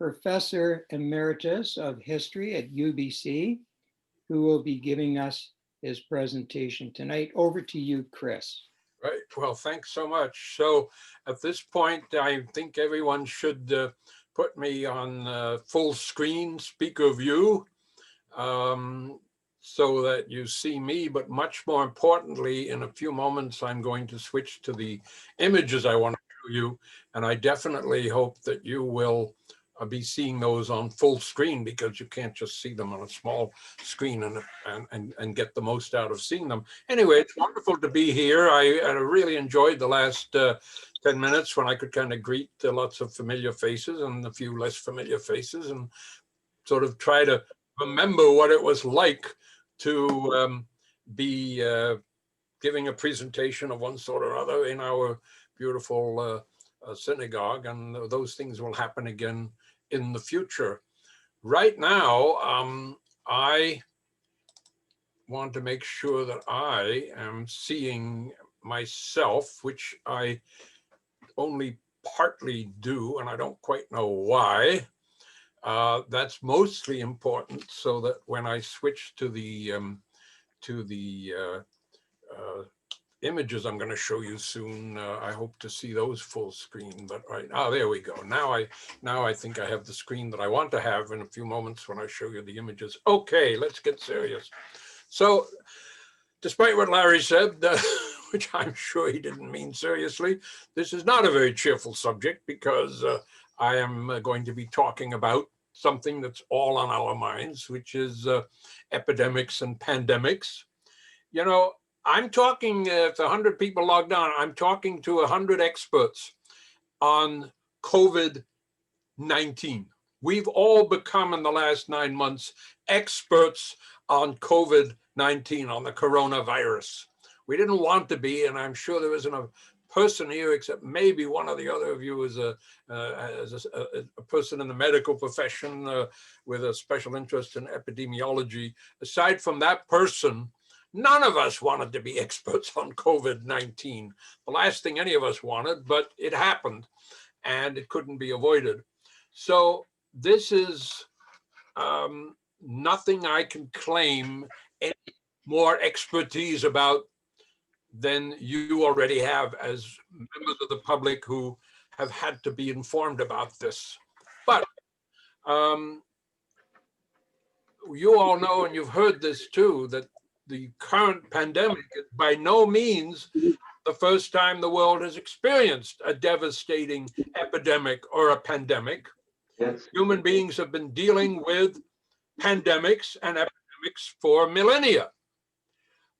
Professor Emeritus of History at UBC, who will be giving us his presentation tonight. Over to you, Chris. Right. Well, thanks so much. So at this point, I think everyone should put me on full screen speaker view so that you see me. But much more importantly, in a few moments, I'm going to switch to the images I want to show you. And I definitely hope that you will be seeing those on full screen, because you can't just see them on a small screen and get the most out of seeing them. Anyway, it's wonderful to be here. I really enjoyed the last 10 minutes when I could kind of greet lots of familiar faces and a few less familiar faces and sort of try to remember what it was like to be giving a presentation of one sort or other in our beautiful synagogue, and those things will happen again in the future. Right now, I want to make sure that I am seeing myself, which I only partly do, and I don't quite know why. That's mostly important so that when I switch to the images I'm going to show you soon, I hope to see those full screen. But right now, there we go. Now I think I have the screen that I want to have in a few moments when I show you the images. Okay, let's get serious. So, despite what Larry said, which I'm sure he didn't mean seriously, this is not a very cheerful subject, because I am going to be talking about something that's all on our minds, which is epidemics and pandemics. You know, I'm talking, if 100 people logged on, I'm talking to 100 experts on COVID-19. We've all become, in the last 9 months, experts on COVID-19, on the coronavirus. We didn't want to be, and I'm sure there isn't a person here, except maybe one or the other of you is a person in the medical profession with a special interest in epidemiology. Aside from that person, none of us wanted to be experts on COVID-19. The last thing any of us wanted, but it happened and it couldn't be avoided. So this is nothing I can claim any more expertise about than you already have as members of the public who have had to be informed about this. But you all know, and you've heard this too, that the current pandemic is by no means the first time the world has experienced a devastating epidemic or a pandemic. Yes. Human beings have been dealing with pandemics and epidemics for millennia.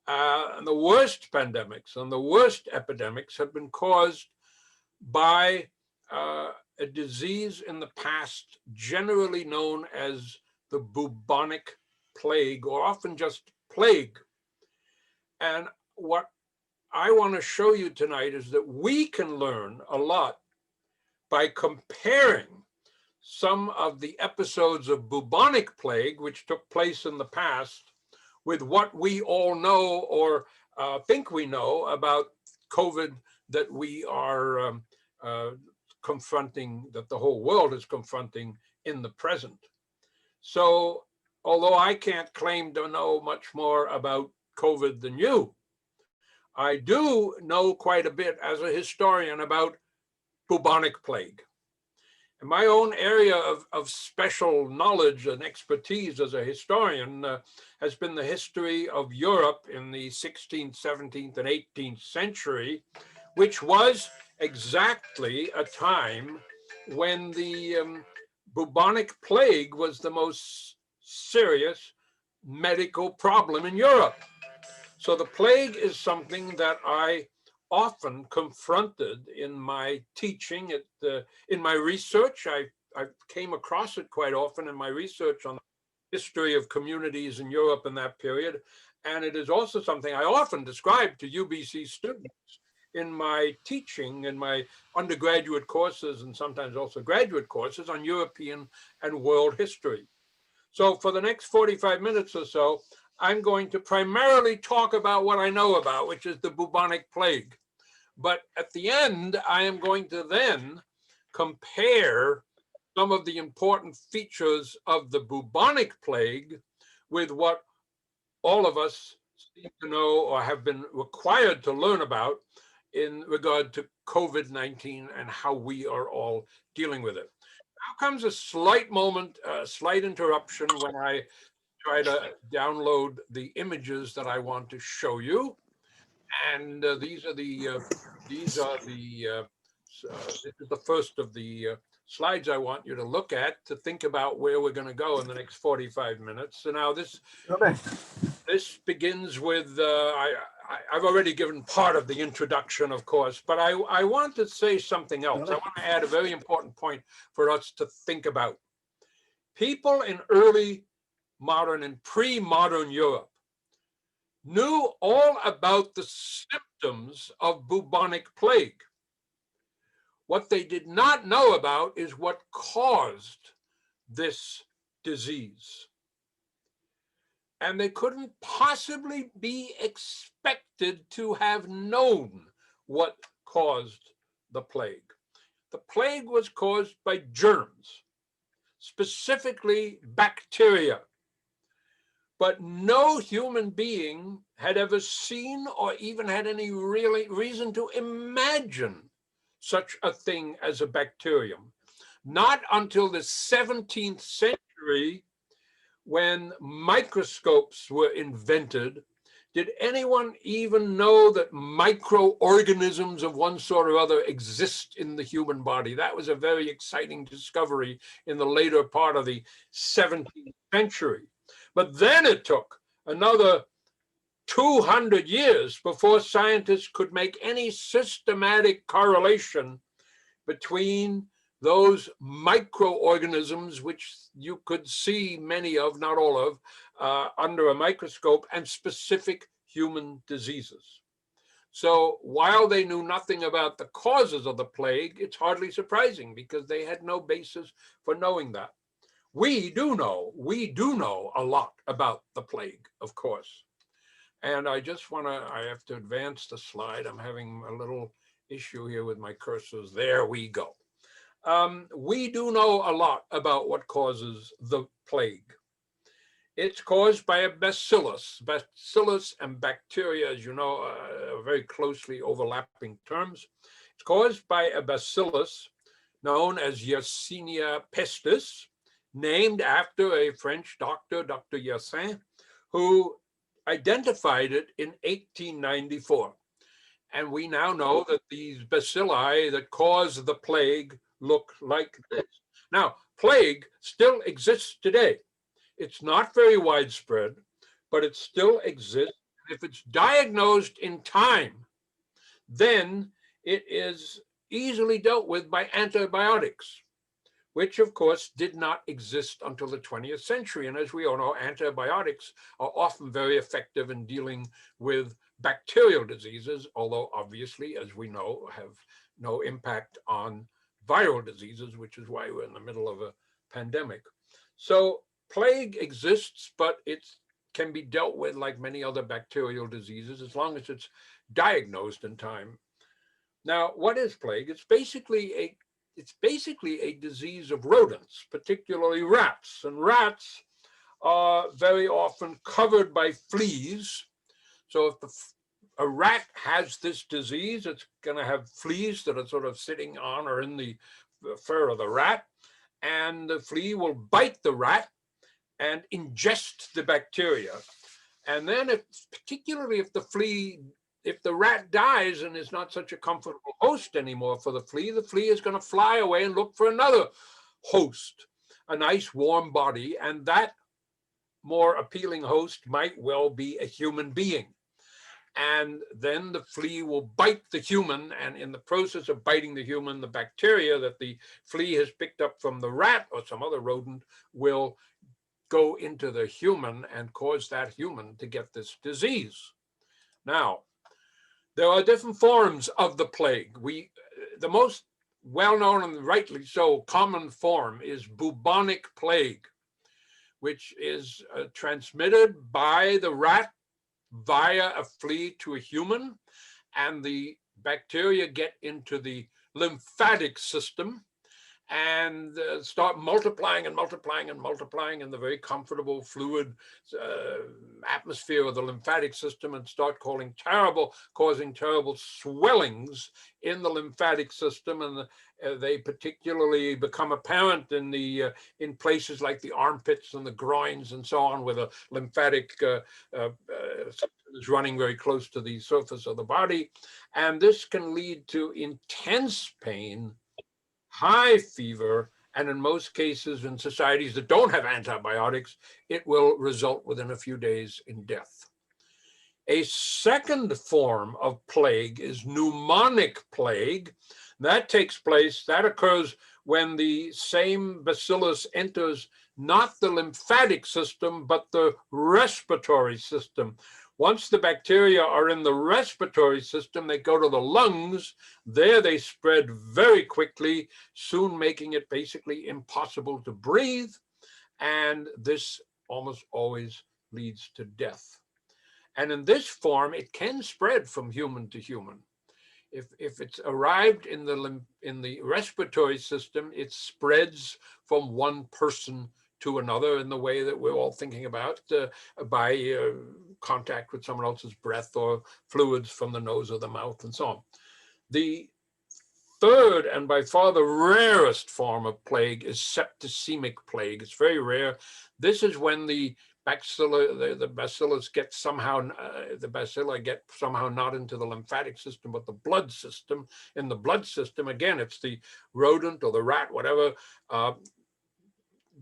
And the worst pandemics and the worst epidemics have been caused by a disease in the past generally known as the bubonic plague, or often just plague. And what I want to show you tonight is that we can learn a lot by comparing some of the episodes of bubonic plague, which took place in the past, with what we all know or think we know about COVID that we are confronting, that the whole world is confronting in the present. So, although I can't claim to know much more about COVID than you, I do know quite a bit as a historian about bubonic plague. And my own area of special knowledge and expertise as a historian has been the history of Europe in the 16th, 17th, and 18th century, which was exactly a time when the bubonic plague was the most serious medical problem in Europe. So the plague is something that I often confronted in my teaching, in my research. I came across it quite often in my research on the history of communities in Europe in that period. And it is also something I often describe to UBC students in my teaching, in my undergraduate courses, and sometimes also graduate courses on European and world history. So for the next 45 minutes or so, I'm going to primarily talk about what I know about, which is the bubonic plague. But at the end, I am going to then compare some of the important features of the bubonic plague with what all of us seem to know or have been required to learn about in regard to COVID-19 and how we are all dealing with it. Now comes a slight moment, a slight interruption when I try to download the images that I want to show you. And this is the first of the slides I want you to look at to think about where we're going to go in the next 45 minutes. So now this begins with, I've already given part of the introduction, of course, but I want to say something else. I want to add a very important point for us to think about. People in early modern and pre-modern Europe knew all about the symptoms of bubonic plague. What they did not know about is what caused this disease. And they couldn't possibly be expected to have known what caused the plague. The plague was caused by germs, specifically bacteria. But no human being had ever seen or even had any really reason to imagine such a thing as a bacterium. Not until the 17th century, when microscopes were invented, did anyone even know that microorganisms of one sort or other exist in the human body. That was a very exciting discovery in the later part of the 17th century. But then it took another 200 years before scientists could make any systematic correlation between those microorganisms, which you could see many of, not all of, under a microscope, and specific human diseases. So while they knew nothing about the causes of the plague, it's hardly surprising because they had no basis for knowing that. We do know a lot about the plague, of course. And I have to advance the slide. I'm having a little issue here with my cursors. There we go. We do know a lot about what causes the plague. It's caused by a bacillus. Bacillus and bacteria, as you know, are very closely overlapping terms. It's caused by a bacillus known as Yersinia pestis, named after a French doctor, Dr. Yersin, who identified it in 1894. And we now know that these bacilli that cause the plague look like this. Now, plague still exists today. It's not very widespread, but it still exists. If it's diagnosed in time, then it is easily dealt with by antibiotics, which of course did not exist until the 20th century. And as we all know, antibiotics are often very effective in dealing with bacterial diseases, although obviously, as we know, have no impact on viral diseases, which is why we're in the middle of a pandemic. So plague exists, but it can be dealt with like many other bacterial diseases as long as it's diagnosed in time. Now, what is plague? It's basically a disease of rodents, particularly rats. And rats are very often covered by fleas. So if a rat has this disease, it's going to have fleas that are sort of sitting on or in the fur of the rat. And the flea will bite the rat and ingest the bacteria. And then particularly if the rat dies and is not such a comfortable host anymore for the flea is going to fly away and look for another host, a nice warm body. And that more appealing host might well be a human being. And then the flea will bite the human, and in the process of biting the human, the bacteria that the flea has picked up from the rat or some other rodent will go into the human and cause that human to get this disease. Now, there are different forms of the plague. The most well-known and rightly so common form is bubonic plague, which is transmitted by the rat via a flea to a human, and the bacteria get into the lymphatic system and start multiplying and multiplying and multiplying in the very comfortable fluid atmosphere of the lymphatic system, and start causing terrible swellings in the lymphatic system. And they particularly become apparent in places like the armpits and the groins and so on, where the lymphatic system is running very close to the surface of the body. And this can lead to intense pain, high fever, and in most cases, in societies that don't have antibiotics, it will result within a few days in death. A second form of plague is pneumonic plague. That occurs when the same bacillus enters not the lymphatic system, but the respiratory system. Once the bacteria are in the respiratory system, they go to the lungs. There they spread very quickly, soon making it basically impossible to breathe. And this almost always leads to death. And in this form, it can spread from human to human. If it's arrived in the respiratory system, it spreads from one person to another in the way that we're all thinking about, by contact with someone else's breath or fluids from the nose or the mouth and so on. The third and by far the rarest form of plague is septicemic plague. It's very rare. This is when the bacillus get somehow, the bacilli get somehow not into the lymphatic system, but the blood system. In the blood system, again, it's the rodent or the rat, whatever,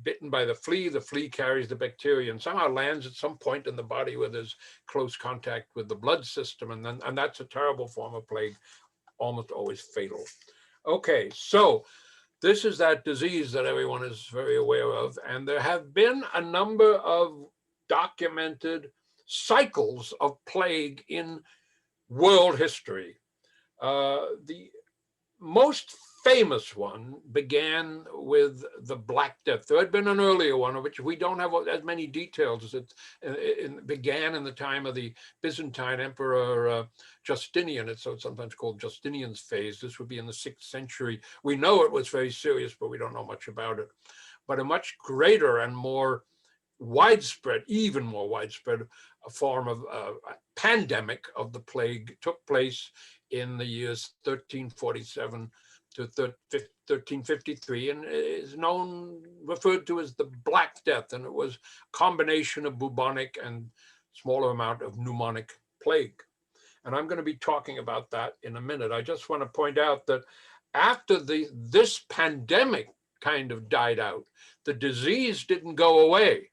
bitten by the flea carries the bacteria and somehow lands at some point in the body where there's close contact with the blood system. And that's a terrible form of plague, almost always fatal. Okay, so this is that disease that everyone is very aware of. And there have been a number of documented cycles of plague in world history. The most famous one began with the Black Death. There had been an earlier one of which we don't have as many details. It began in the time of the Byzantine Emperor Justinian. It's sometimes called Justinian's phase. This would be in the 6th century. We know it was very serious, but we don't know much about it. But a much greater and more widespread, even more widespread form of pandemic of the plague took place in the years 1347 to 1353, and is referred to as the Black Death. And it was a combination of bubonic and smaller amount of pneumonic plague. And I'm going to be talking about that in a minute. I just want to point out that after this pandemic kind of died out, the disease didn't go away,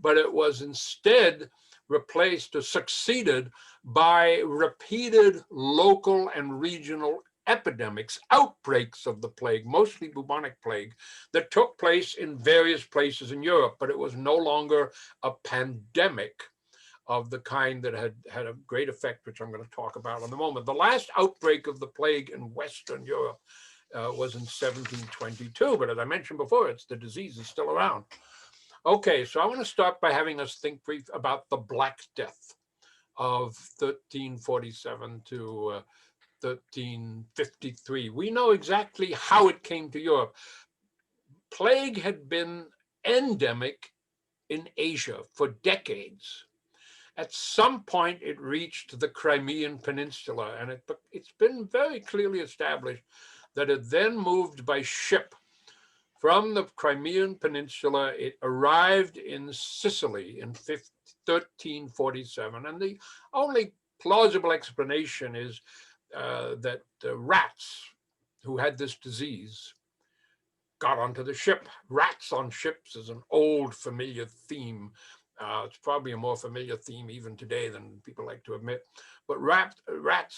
but it was instead replaced or succeeded by repeated local and regional epidemics, outbreaks of the plague, mostly bubonic plague, that took place in various places in Europe, but it was no longer a pandemic of the kind that had a great effect, which I'm going to talk about in a moment. The last outbreak of the plague in Western Europe was in 1722, but as I mentioned before, the disease is still around. Okay, so I want to start by having us think brief about the Black Death of 1347 to 1353. We know exactly how it came to Europe. Plague had been endemic in Asia for decades. At some point, it reached the Crimean Peninsula, and it's been very clearly established that it then moved by ship from the Crimean Peninsula. It arrived in Sicily in 1347, and the only plausible explanation is that rats who had this disease got onto the ship. Rats on ships is an old familiar theme. It's probably a more familiar theme even today than people like to admit. But rats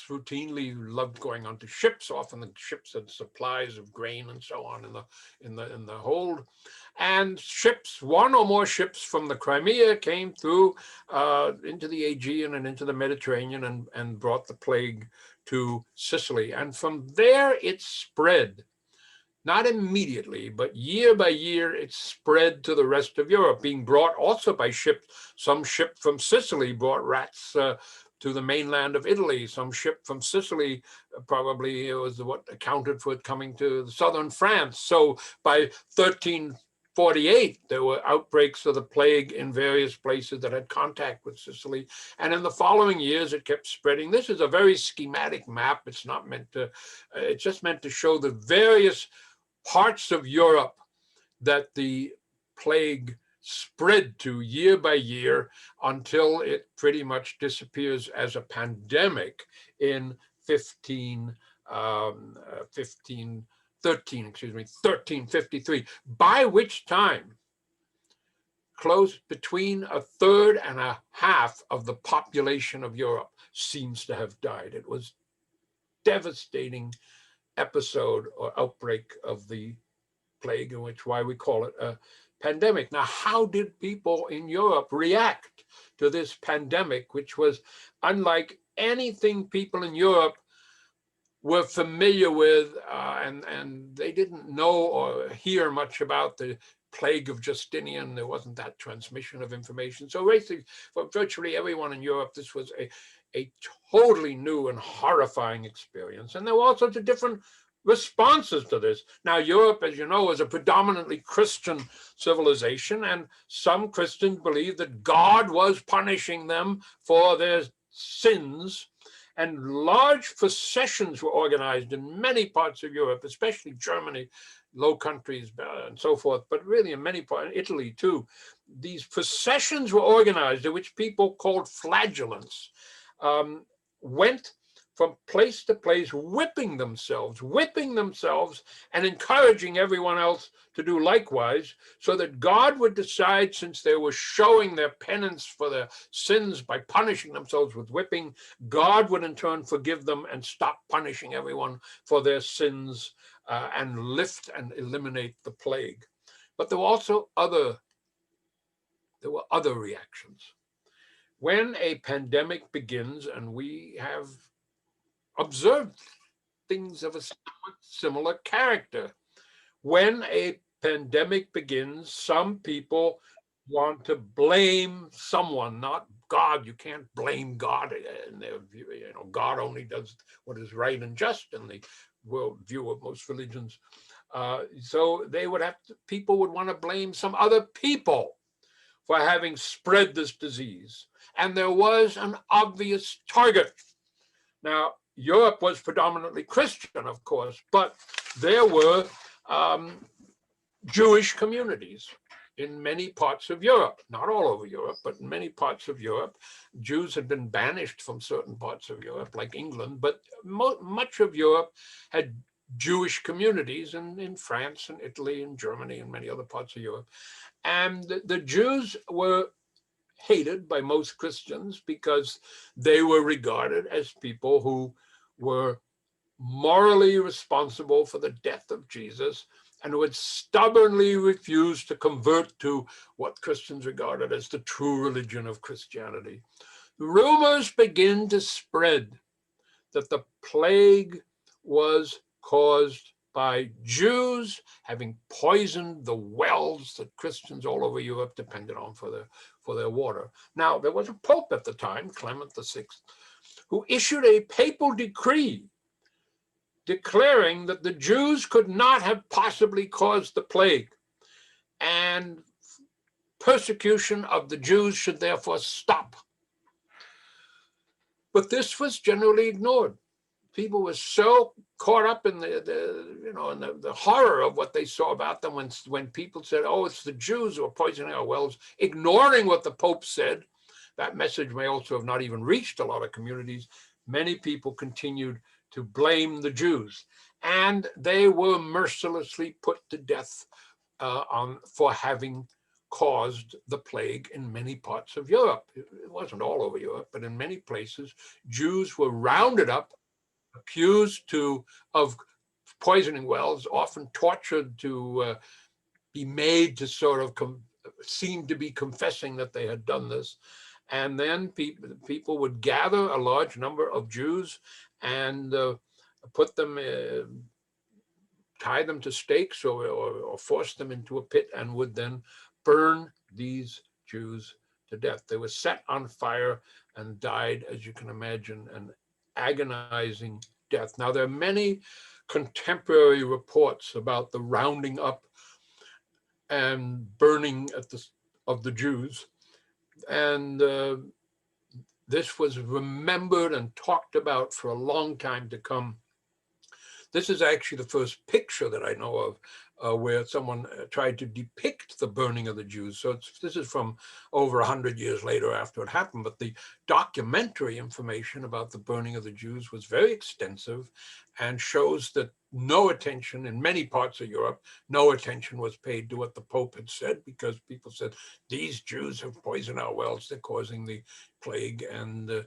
routinely loved going onto ships. Often the ships had supplies of grain and so on in the hold. And ships, one or more ships from the Crimea came through into the Aegean and into the Mediterranean and brought the plague to Sicily. And from there it spread. Not immediately, but year by year, it spread to the rest of Europe, being brought also by ships. Some ship from Sicily brought rats to the mainland of Italy. Some ship from Sicily probably was what accounted for it coming to southern France. So by 1348, there were outbreaks of the plague in various places that had contact with Sicily. And in the following years, it kept spreading. This is a very schematic map. It's not meant to, it's just meant to show the various parts of Europe that the plague spread to year by year until it pretty much disappears as a pandemic in 1353, by which time close between a third and a half of the population of Europe seems to have died. It was devastating episode or outbreak of the plague, in which why we call it a pandemic. Now, how did people in Europe react to this pandemic, which was unlike anything people in Europe were familiar with, and they didn't know or hear much about the plague of Justinian. There wasn't that transmission of information. So basically, for virtually everyone in Europe, this was a totally new and horrifying experience. And there were all sorts of different responses to this. Now, Europe, as you know, is a predominantly Christian civilization, and some Christians believed that God was punishing them for their sins. And large processions were organized in many parts of Europe, especially Germany, Low Countries, and so forth, but really in many parts, Italy too. These processions were organized, in which people called flagellants went from place to place, whipping themselves, and encouraging everyone else to do likewise, so that God would decide, since they were showing their penance for their sins by punishing themselves with whipping, God would in turn forgive them and stop punishing everyone for their sins and lift and eliminate the plague. But there were also other reactions. When a pandemic begins, and we have observed things of a similar character. When a pandemic begins, some people want to blame someone, not God. You can't blame God in their view. You know, God only does what is right and just in the world view of most religions. So they would have to, people would want to blame some other people for having spread this disease. And there was an obvious target. Now, Europe was predominantly Christian, of course, but there were Jewish communities in many parts of Europe, not all over Europe, but in many parts of Europe. Jews had been banished from certain parts of Europe, like England, but much of Europe had Jewish communities in France and Italy and Germany and many other parts of Europe. And the Jews were hated by most Christians because they were regarded as people who were morally responsible for the death of Jesus and who had stubbornly refused to convert to what Christians regarded as the true religion of Christianity. Rumors begin to spread that the plague was caused by Jews having poisoned the wells that Christians all over Europe depended on for their water. Now, there was a pope at the time, Clement VI, who issued a papal decree declaring that the Jews could not have possibly caused the plague, and persecution of the Jews should therefore stop. But this was generally ignored. People were so caught up in the horror of what they saw about them when people said, "Oh, it's the Jews who are poisoning our wells," ignoring what the Pope said. That message may also have not even reached a lot of communities. Many people continued to blame the Jews, and they were mercilessly put to death for having caused the plague in many parts of Europe. It wasn't all over Europe, but in many places, Jews were rounded up, accused of poisoning wells, often tortured to be made to sort of seem to be confessing that they had done this. And then people would gather a large number of Jews and put them, tie them to stakes or force them into a pit, and would then burn these Jews to death. They were set on fire and died, as you can imagine, an agonizing death. Now, there are many contemporary reports about the rounding up and burning of the Jews. And this was remembered and talked about for a long time to come. This is actually the first picture that I know of where someone tried to depict the burning of the Jews. So this is from over 100 years later after it happened, but the documentary information about the burning of the Jews was very extensive and shows that no attention in many parts of Europe, no attention was paid to what the Pope had said, because people said, these Jews have poisoned our wells, they're causing the plague, and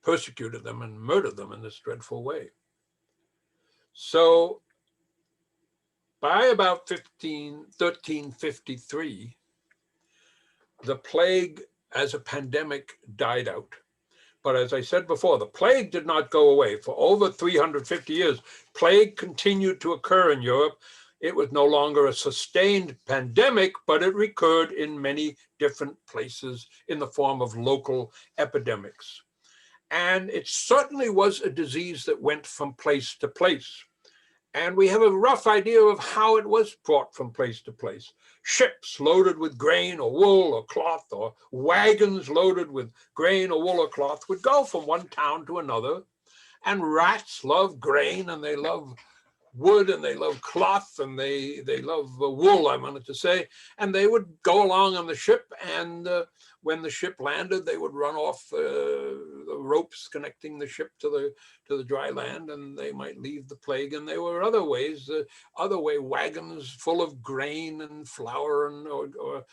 persecuted them and murdered them in this dreadful way. So by about 1353, the plague as a pandemic died out. But as I said before, the plague did not go away. For over 350 years, plague continued to occur in Europe. It was no longer a sustained pandemic, but it recurred in many different places in the form of local epidemics. And it certainly was a disease that went from place to place. And we have a rough idea of how it was brought from place to place. Ships loaded with grain or wool or cloth, or wagons loaded with grain or wool or cloth would go from one town to another. And rats love grain, and they love wood, and they love cloth, and they love wool, I wanted to say. And they would go along on the ship, and when the ship landed, they would run off the ropes connecting the ship to the dry land, and they might leave the plague. And there were other ways, wagons full of grain and flour and or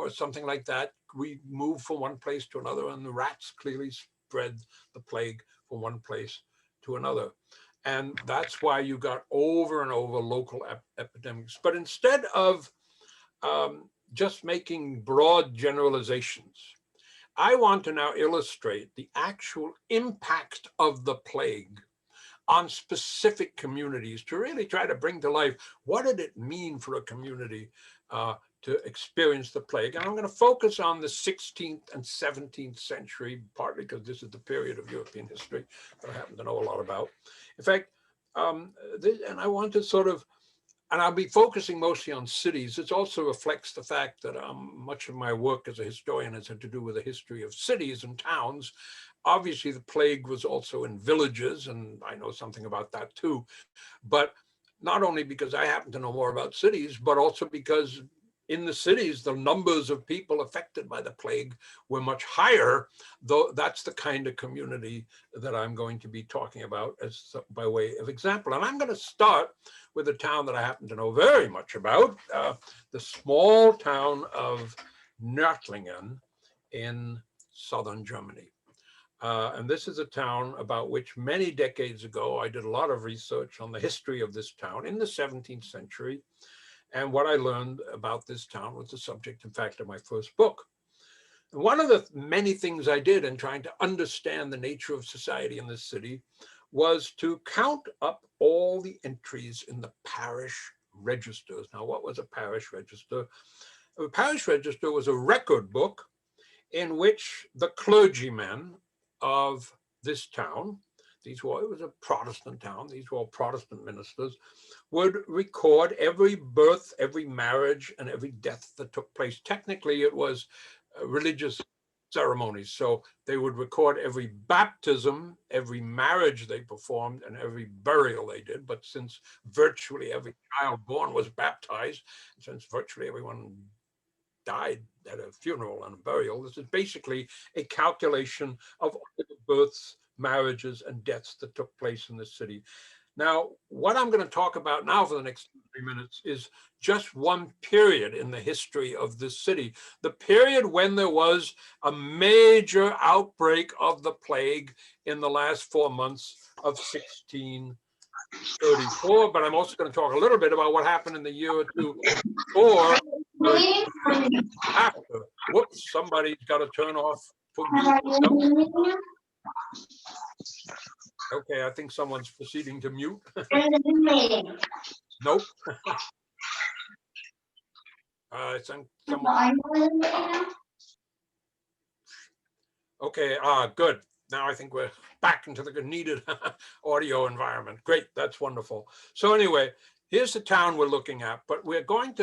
something like that. We moved from one place to another, and the rats clearly spread the plague from one place to another. And that's why you got over and over local epidemics. But instead of just making broad generalizations, I want to now illustrate the actual impact of the plague on specific communities, to really try to bring to life what did it mean for a community to experience the plague. And I'm going to focus on the 16th and 17th century, partly because this is the period of European history that I happen to know a lot about. In fact, and I want to sort of, and I'll be focusing mostly on cities. It also reflects the fact that much of my work as a historian has had to do with the history of cities and towns. Obviously, the plague was also in villages, and I know something about that too. But not only because I happen to know more about cities, but also because in the cities, the numbers of people affected by the plague were much higher, though that's the kind of community that I'm going to be talking about as by way of example. And I'm going to start with a town that I happen to know very much about, the small town of Nördlingen in southern Germany. And this is a town about which many decades ago, I did a lot of research on the history of this town in the 17th century. And what I learned about this town was the subject, in fact, of my first book. And one of the many things I did in trying to understand the nature of society in this city was to count up all the entries in the parish registers. Now, what was a parish register? A parish register was a record book in which the clergymen of this town, it was a Protestant town, these were all Protestant ministers, would record every birth, every marriage, and every death that took place. Technically, it was religious ceremonies. So they would record every baptism, every marriage they performed, and every burial they did. But since virtually every child born was baptized, since virtually everyone died at a funeral and a burial, this is basically a calculation of all the births, marriages, and deaths that took place in the city. Now, what I'm going to talk about now for the next 3 minutes is just one period in the history of this city, the period when there was a major outbreak of the plague in the last 4 months of 1634. But I'm also going to talk a little bit about what happened in the year or two before, after. Whoops, somebody's got to turn off. Okay, I think someone's proceeding to mute. Nope. Okay, good. Now I think we're back into the needed audio environment. Great, that's wonderful. So anyway, here's the town we're looking at, but I'm going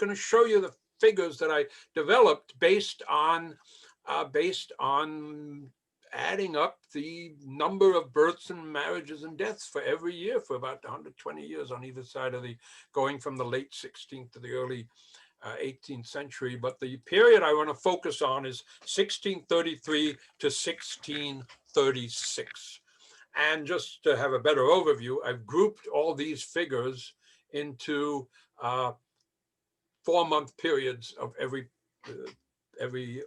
to show you the figures that I developed based on adding up the number of births and marriages and deaths for every year for about 120 years on either side of going from the late 16th to the early 18th century. But the period I want to focus on is 1633 to 1636. And just to have a better overview, I've grouped all these figures into 4-month periods of every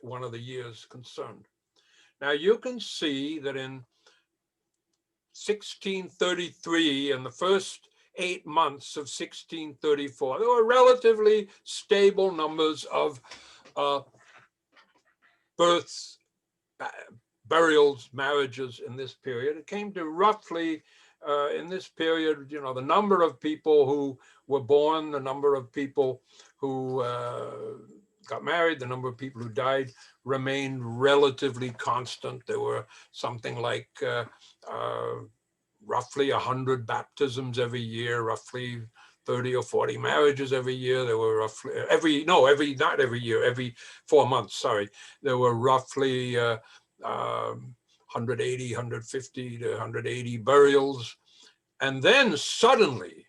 one of the years concerned. Now you can see that in 1633 and the first 8 months of 1634, there were relatively stable numbers of births, burials, marriages in this period. It came to roughly, in this period, the number of people who were born, the number of people who got married, the number of people who died remained relatively constant. There were something like roughly 100 baptisms every year, roughly 30 or 40 marriages every year. There were roughly not every year, every 4 months, sorry. There were roughly 180, 150 to 180 burials. And then suddenly,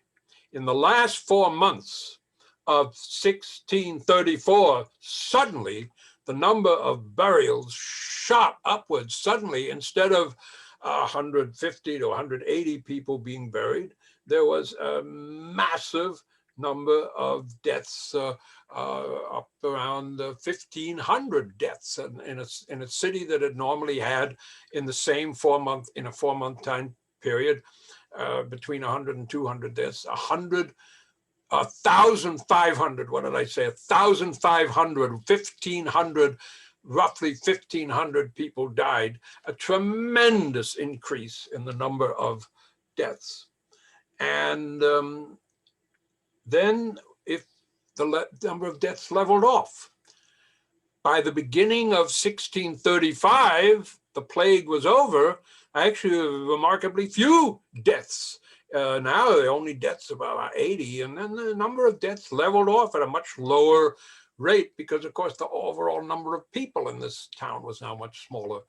in the last 4 months of 1634, suddenly the number of burials shot upwards. Suddenly, instead of 150 to 180 people being buried, there was a massive number of deaths, up around 1,500 deaths in a city that had normally had in the same 4-month, in a 4-month time period, between 100 and 200 deaths, 1,500, what did I say? 1,500, 1,500, roughly 1,500 people died, a tremendous increase in the number of deaths. And then if the number of deaths leveled off. By the beginning of 1635, the plague was over, actually remarkably few deaths. Now the only deaths about 80, and then the number of deaths leveled off at a much lower rate because, of course, the overall number of people in this town was now much smaller.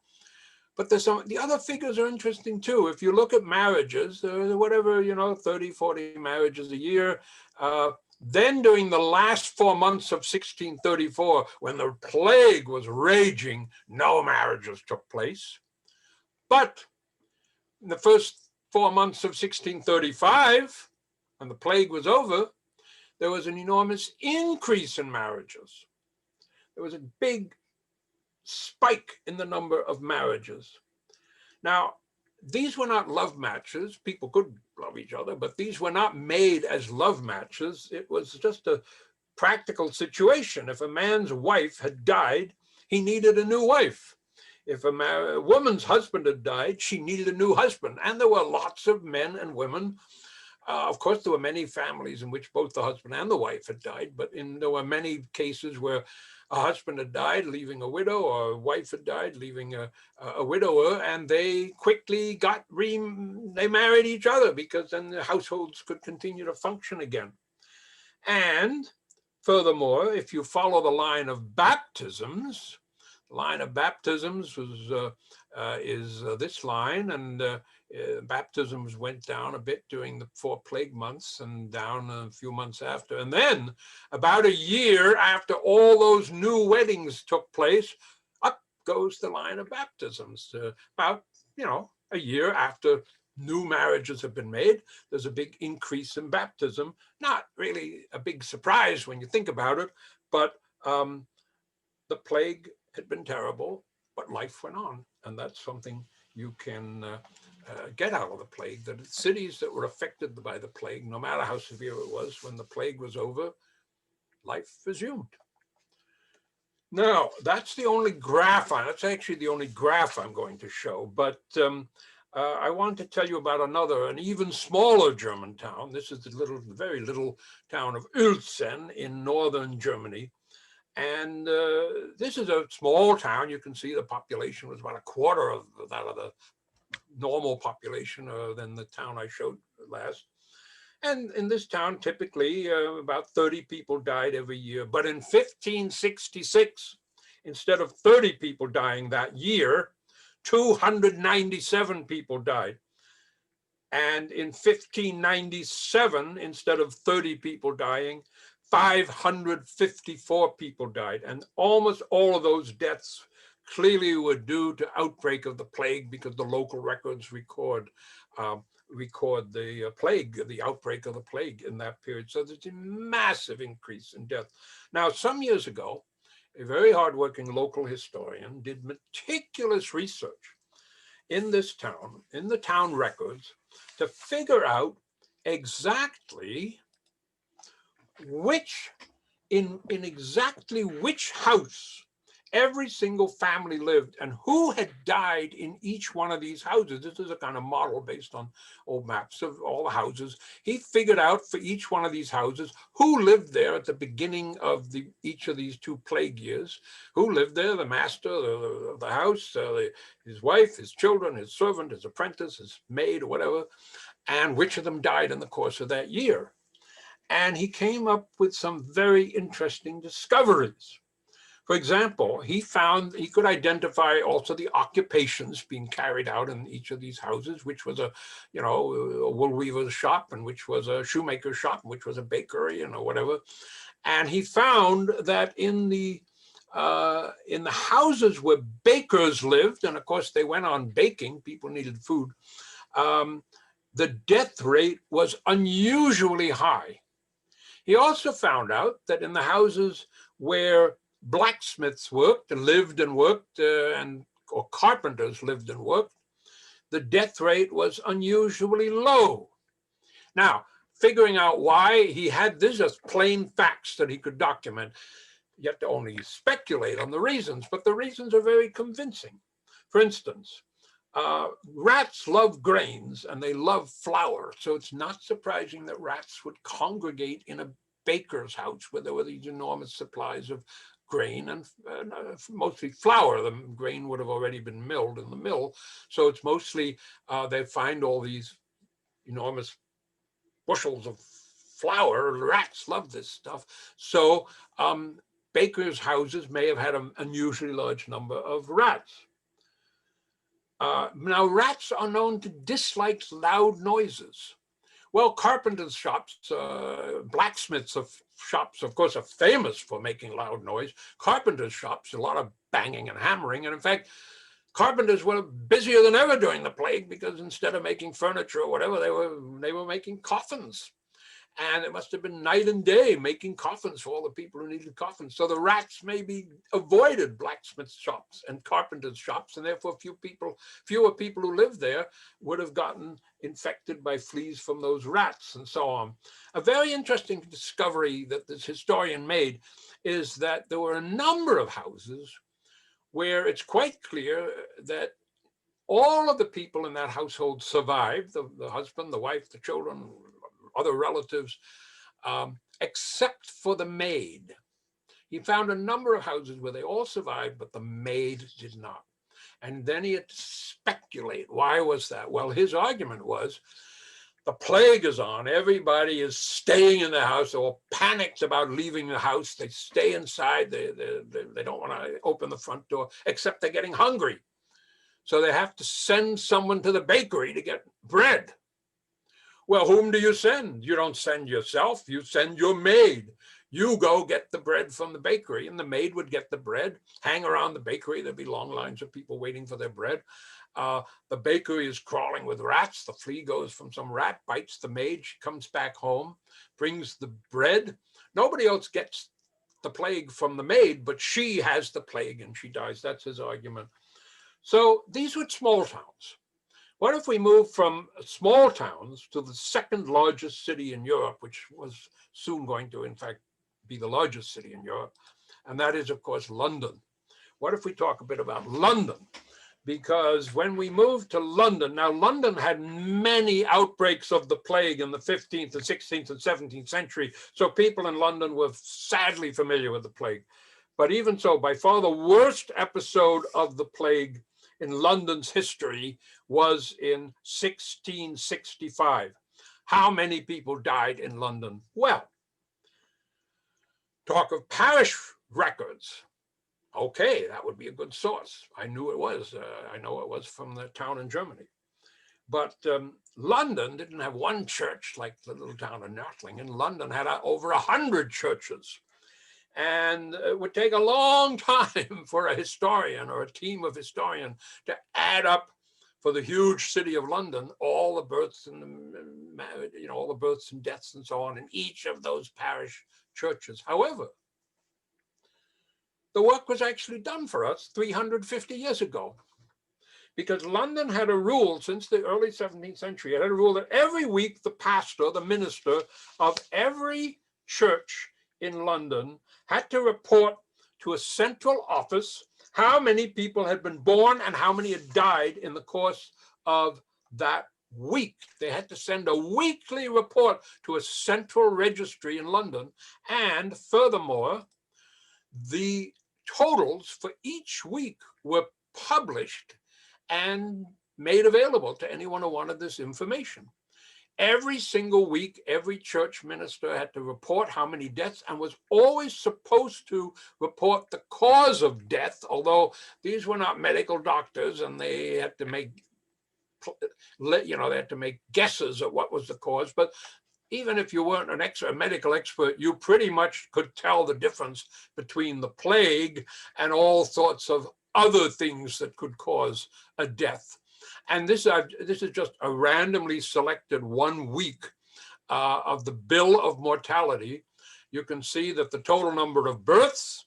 But the other figures are interesting too. If you look at marriages, whatever, 30, 40 marriages a year. Then during the last 4 months of 1634, when the plague was raging, no marriages took place. But in the first 4 months of 1635, when the plague was over, there was an enormous increase in marriages. There was a big spike in the number of marriages. Now, these were not love matches. People could love each other, but these were not made as love matches. It was just a practical situation. If a man's wife had died, he needed a new wife. If a woman's husband had died, she needed a new husband. And there were lots of men and women. Of course, there were many families in which both the husband and the wife had died, but there were many cases where a husband had died, leaving a widow, or a wife had died, leaving a widower, and they quickly they married each other because then the households could continue to function again. And furthermore, if you follow the line of baptisms, the line of baptisms is this line, and baptisms went down a bit during the 4 plague months and down a few months after. And then about a year after all those new weddings took place, up goes the line of baptisms. About, a year after new marriages have been made, there's a big increase in baptism. Not really a big surprise when you think about it, but the plague had been terrible, but life went on. And that's something you can get out of the plague, that cities that were affected by the plague, no matter how severe it was, when the plague was over, life resumed. Now, that's the only graph that's actually the only graph I'm going to show, but I want to tell you about an even smaller German town. This is the very little town of Uelzen in northern Germany. And this is a small town. You can see the population was about a quarter of that of the normal population than the town I showed last. And in this town, typically about 30 people died every year. But in 1566, instead of 30 people dying that year, 297 people died. And in 1597, instead of 30 people dying, 554 people died. And almost all of those deaths clearly were due to outbreak of the plague, because the local records record the plague, the outbreak of the plague in that period. So there's a massive increase in death. Now, some years ago, a very hardworking local historian did meticulous research in this town, in the town records, to figure out exactly in exactly which house every single family lived and who had died in each one of these houses. This is a kind of model based on old maps of all the houses. He figured out for each one of these houses who lived there at the beginning of each of these 2 plague years, who lived there, the master of the house, his wife, his children, his servant, his apprentice, his maid, or whatever, and which of them died in the course of that year. And he came up with some very interesting discoveries. For example, he found he could identify also the occupations being carried out in each of these houses, which was a wool weaver's shop, and which was a shoemaker's shop, and which was a bakery, whatever. And he found that in the houses where bakers lived, and of course they went on baking, people needed food, the death rate was unusually high. He also found out that in the houses where blacksmiths worked and lived and worked, or carpenters lived and worked, the death rate was unusually low. Now, figuring out why, he had this as plain facts that he could document. You have to only speculate on the reasons, but the reasons are very convincing. For instance, rats love grains and they love flour. So it's not surprising that rats would congregate in a baker's house where there were these enormous supplies of grain and mostly flour. The grain would have already been milled in the mill. So it's mostly, they find all these enormous bushels of flour. Rats love this stuff. So bakers' houses may have had an unusually large number of rats. Now, rats are known to dislike loud noises. Well, carpenters' shops, blacksmiths' shops, of course, are famous for making loud noise. Carpenters' shops, a lot of banging and hammering. And in fact, carpenters were busier than ever during the plague, because instead of making furniture or whatever, they were making coffins. And it must have been night and day making coffins for all the people who needed coffins. So the rats maybe avoided blacksmith shops and carpenters' shops, and therefore fewer people who lived there would have gotten infected by fleas from those rats and so on. A very interesting discovery that this historian made is that there were a number of houses where it's quite clear that all of the people in that household survived, the husband, the wife, the children, other relatives, except for the maid. He found a number of houses where they all survived, but the maid did not. And then he had to speculate. Why was that? Well, his argument was, the plague is on. Everybody is staying in the house. They're all panicked about leaving the house. They stay inside. They don't want to open the front door, except they're getting hungry. So they have to send someone to the bakery to get bread. Well, whom do you send? You don't send yourself, you send your maid. You go get the bread from the bakery, and the maid would get the bread, hang around the bakery. There'd be long lines of people waiting for their bread. The bakery is crawling with rats. The flea goes from some rat, bites the maid. She comes back home, brings the bread. Nobody else gets the plague from the maid, but she has the plague and she dies. That's his argument. So these were small towns. What if we move from small towns to the second largest city in Europe, which was soon going to, in fact, be the largest city in Europe, and that is, of course, London. What if we talk a bit about London? Because when we moved to London, now London had many outbreaks of the plague in the 15th, the 16th, and 17th century, so people in London were sadly familiar with the plague. But even so, by far the worst episode of the plague in London's history was in 1665. How many people died in London? Well, talk of parish records. Okay, that would be a good source. I knew it was. I know it was from the town in Germany. But London didn't have one church like the little town of Nördlingen. London had over 100 churches. And it would take a long time for a historian or a team of historians to add up for the huge city of London all the births and all the births and deaths and so on in each of those parish churches. However, the work was actually done for us 350 years ago, because London had a rule since the early 17th century. It had a rule that every week the pastor, the minister of every church in London had to report to a central office how many people had been born and how many had died in the course of that week. They had to send a weekly report to a central registry in London. And furthermore, the totals for each week were published and made available to anyone who wanted this information. Every single week, every church minister had to report how many deaths and was always supposed to report the cause of death, although these were not medical doctors and they had to make, they had to make guesses at what was the cause. But even if you weren't a medical expert, you pretty much could tell the difference between the plague and all sorts of other things that could cause a death. And this is just a randomly selected 1 week of the bill of mortality. You can see that the total number of births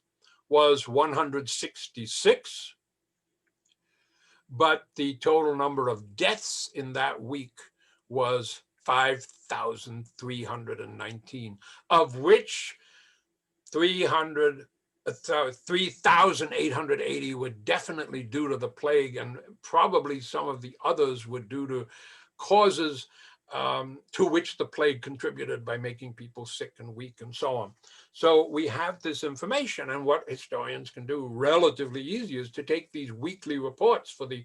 was 166, but the total number of deaths in that week was 5,319, of which 3,880 were definitely due to the plague, and probably some of the others were due to causes to which the plague contributed by making people sick and weak and so on. So we have this information, and what historians can do relatively easy is to take these weekly reports for the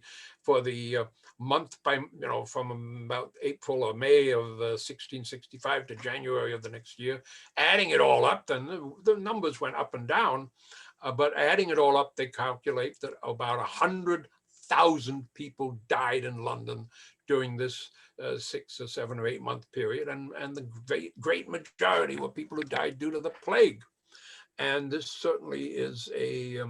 month by, from about April or May of 1665 to January of the next year, adding it all up. Then the numbers went up and down, but adding it all up, they calculate that about 100,000 people died in London during this 6 or 7 or 8 month period, and the great majority were people who died due to the plague. And this certainly is a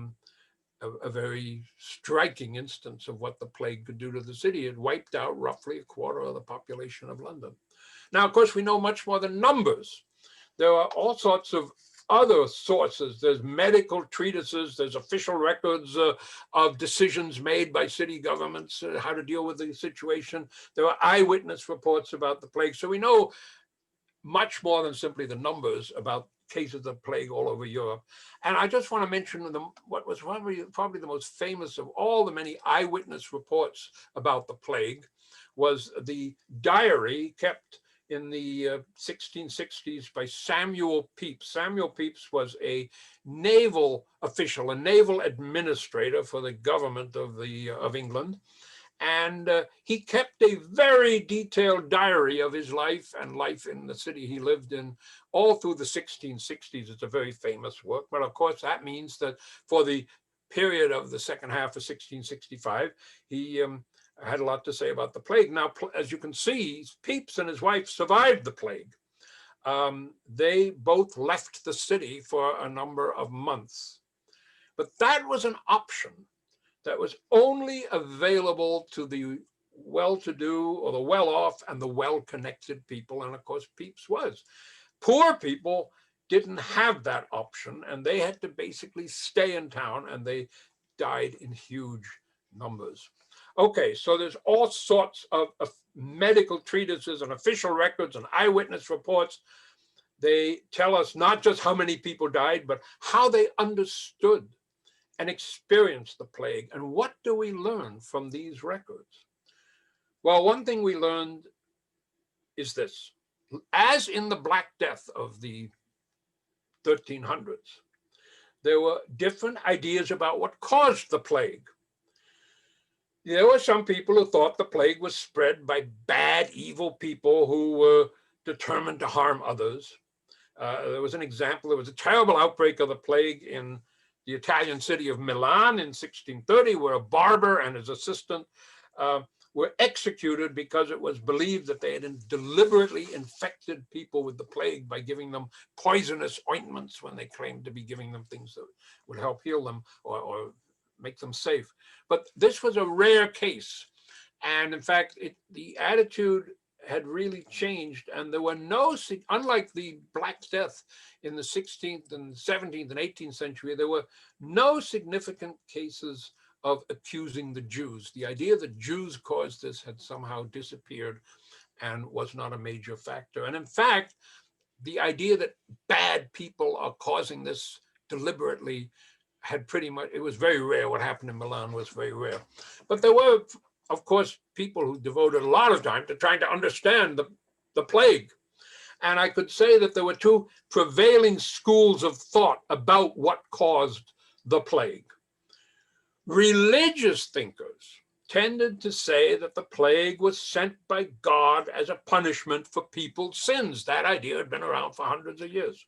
very striking instance of what the plague could do to the city. It wiped out roughly a quarter of the population of London. Now, of course, we know much more than numbers. There are all sorts of other sources. There's medical treatises, there's official records of decisions made by city governments, how to deal with the situation. There are eyewitness reports about the plague. So we know much more than simply the numbers about cases of plague all over Europe. And I just want to mention what was probably the most famous of all the many eyewitness reports about the plague was the diary kept in the 1660s by Samuel Pepys. Samuel Pepys was a naval official, a naval administrator for the government of England. And he kept a very detailed diary of his life and life in the city he lived in all through the 1660s. It's a very famous work. But of course, that means that for the period of the second half of 1665, he had a lot to say about the plague. Now, as you can see, Pepys and his wife survived the plague. They both left the city for a number of months. But that was an option that was only available to the well-to-do or the well-off and the well-connected people. And of course, Pepys was. Poor people didn't have that option, and they had to basically stay in town, and they died in huge numbers. Okay, so there's all sorts of medical treatises and official records and eyewitness reports. They tell us not just how many people died, but how they understood and experienced the plague. And what do we learn from these records? Well, one thing we learned is this. As in the Black Death of the 1300s, there were different ideas about what caused the plague. There were some people who thought the plague was spread by bad, evil people who were determined to harm others. There was an example, there was a terrible outbreak of the plague in the Italian city of Milan in 1630, where a barber and his assistant were executed because it was believed that they had deliberately infected people with the plague by giving them poisonous ointments when they claimed to be giving them things that would help heal them or make them safe. But this was a rare case. And in fact, the attitude had really changed, and there were no, unlike the Black Death in the 16th and 17th and 18th century, there were no significant cases of accusing the Jews. The idea that Jews caused this had somehow disappeared and was not a major factor. And in fact, the idea that bad people are causing this deliberately had pretty much, it was very rare. What happened in Milan was very rare. But there were, of course, people who devoted a lot of time to trying to understand the plague. And I could say that there were two prevailing schools of thought about what caused the plague. Religious thinkers tended to say that the plague was sent by God as a punishment for people's sins. That idea had been around for hundreds of years.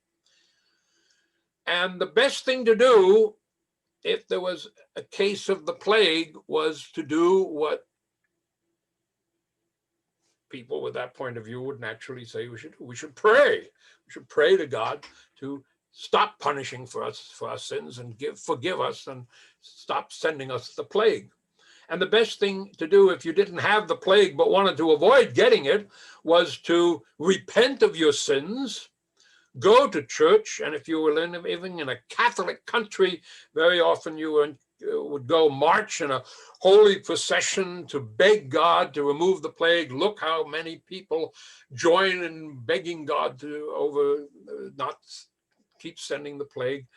And the best thing to do if there was a case of the plague was to do what people with that point of view would naturally say we should do. We should pray. We should pray to God to stop punishing for us for our sins and forgive us and stop sending us the plague. And the best thing to do if you didn't have the plague but wanted to avoid getting it was to repent of your sins, go to church, and if you were living in a Catholic country, very often you would go march in a holy procession to beg God to remove the plague. Look how many people join in begging God to not keep sending the plague.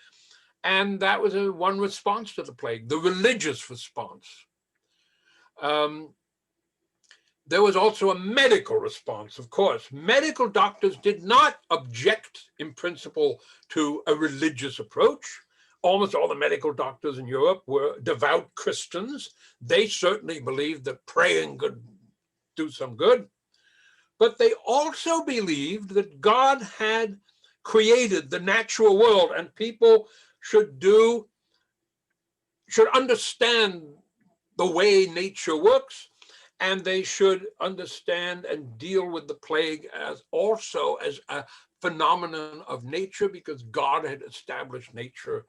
And that was one response to the plague, the religious response. There was also a medical response, of course. Medical doctors did not object in principle to a religious approach. Almost all the medical doctors in Europe were devout Christians. They certainly believed that praying could do some good. But they also believed that God had created the natural world and people should understand the way nature works, and they should understand and deal with the plague as a phenomenon of nature, because God had established nature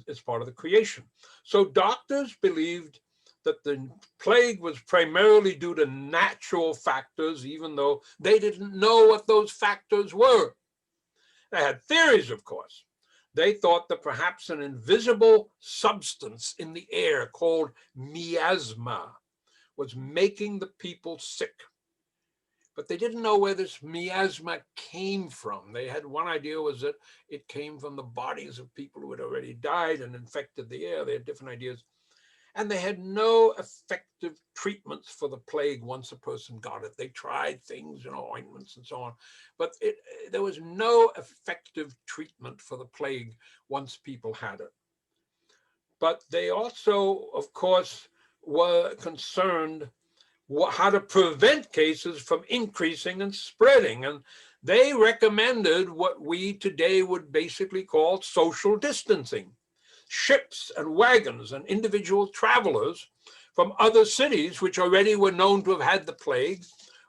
as part of the creation. So doctors believed that the plague was primarily due to natural factors, even though they didn't know what those factors were. They had theories, of course. They thought that perhaps an invisible substance in the air called miasma was making the people sick. But they didn't know where this miasma came from. They had one idea, was that it came from the bodies of people who had already died and infected the air. They had different ideas. And they had no effective treatments for the plague once a person got it. They tried things, ointments and so on, but there was no effective treatment for the plague once people had it. But they also, of course, were concerned how to prevent cases from increasing and spreading. And they recommended what we today would basically call social distancing. Ships and wagons and individual travelers from other cities, which already were known to have had the plague,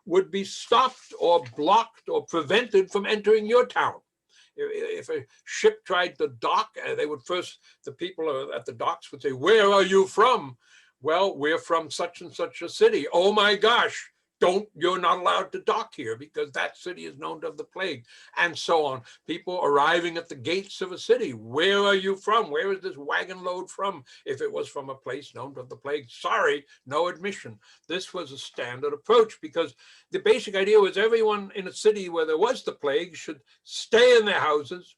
would be stopped or blocked or prevented from entering your town. If a ship tried to dock, the people at the docks would say, "Where are you from?" "Well, we're from such and such a city." "Oh my gosh, you're not allowed to dock here because that city is known to have the plague," and so on. People arriving at the gates of a city, "Where are you from? Where is this wagon load from?" If it was from a place known to have the plague, "Sorry, no admission." This was a standard approach because the basic idea was everyone in a city where there was the plague should stay in their houses.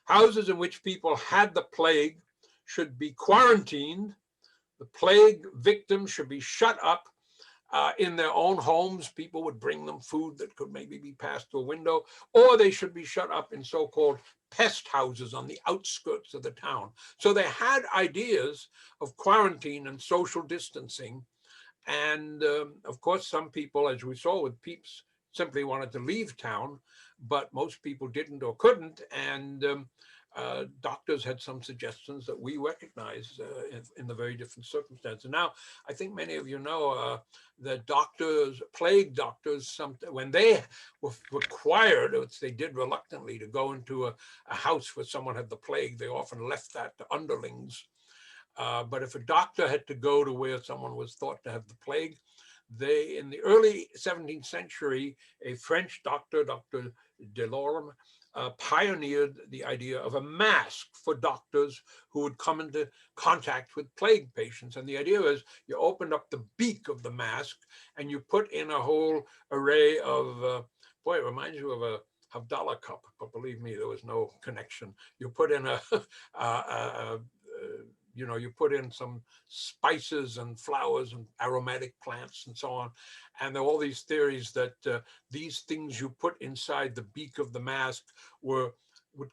Houses in which people had the plague should be quarantined. The plague victims should be shut up in their own homes. People would bring them food that could maybe be passed through a window, or they should be shut up in so-called pest houses on the outskirts of the town. So they had ideas of quarantine and social distancing. And of course, some people, as we saw with Pepys, simply wanted to leave town, but most people didn't or couldn't. And doctors had some suggestions that we recognize in the very different circumstances. Now, I think many of you know that doctors, plague doctors, when they were required, which they did reluctantly, to go into a house where someone had the plague, they often left that to underlings. But if a doctor had to go to where someone was thought to have the plague, they, in the early 17th century, a French doctor, Dr. Delorme, pioneered the idea of a mask for doctors who would come into contact with plague patients. And the idea is you opened up the beak of the mask and you put in a whole array of, boy, it reminds you of a Havdalah cup, but believe me, there was no connection. You put in you put in some spices and flowers and aromatic plants and so on. And there are all these theories that these things you put inside the beak of the mask would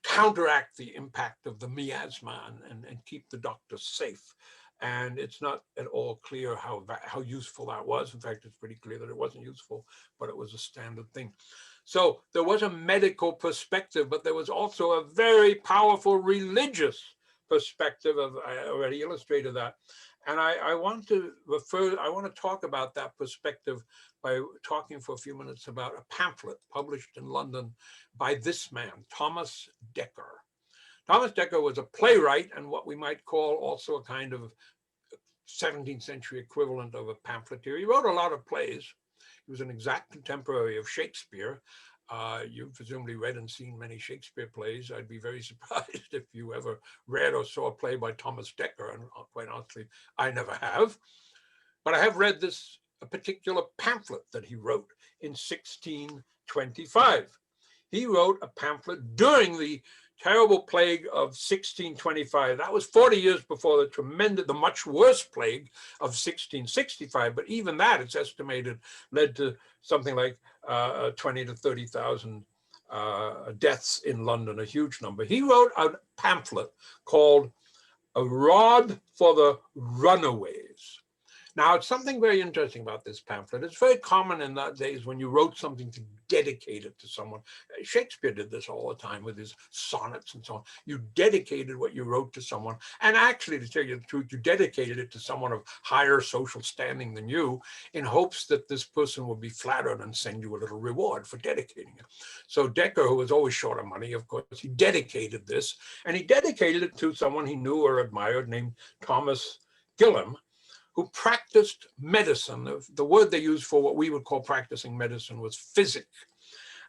counteract the impact of the miasma and keep the doctor safe. And it's not at all clear how useful that was. In fact, it's pretty clear that it wasn't useful, but it was a standard thing. So there was a medical perspective, but there was also a very powerful religious perspective. I already illustrated that. And I want to talk about that perspective by talking for a few minutes about a pamphlet published in London by this man, Thomas Dekker. Thomas Dekker was a playwright and what we might call also a kind of 17th century equivalent of a pamphleteer. He wrote a lot of plays. He was an exact contemporary of Shakespeare. You've presumably read and seen many Shakespeare plays. I'd be very surprised if you ever read or saw a play by Thomas Dekker, and quite honestly, I never have. But I have read a particular pamphlet that he wrote in 1625. He wrote a pamphlet during the terrible plague of 1625. That was 40 years before the much worse plague of 1665. But even that, it's estimated, led to something like 20 to 30,000 deaths in London, a huge number. He wrote a pamphlet called A Rod for the Runaways. Now, it's something very interesting about this pamphlet. It's very common in those days when you wrote something to dedicate it to someone. Shakespeare did this all the time with his sonnets and so on. You dedicated what you wrote to someone. And actually, to tell you the truth, you dedicated it to someone of higher social standing than you in hopes that this person would be flattered and send you a little reward for dedicating it. So Dekker, who was always short of money, of course, he dedicated this. And he dedicated it to someone he knew or admired named Thomas Gillam, who practiced medicine. The word they used for what we would call practicing medicine was physic,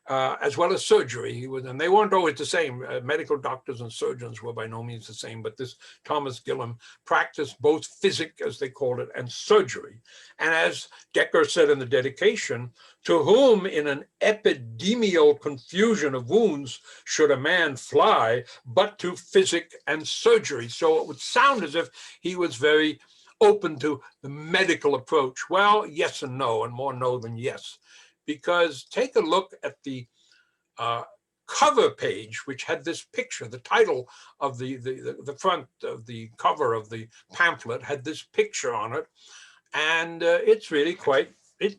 as well as surgery. And they weren't always the same. Medical doctors and surgeons were by no means the same, but this Thomas Gillam practiced both physic, as they called it, and surgery. And as Dekker said in the dedication, to whom in an epidemial confusion of wounds should a man fly, but to physic and surgery. So it would sound as if he was very open to the medical approach. Well, yes and no, and more no than yes. Because take a look at the cover page, which had this picture. The title of the front of the cover of the pamphlet had this picture on it. And it's really quite, it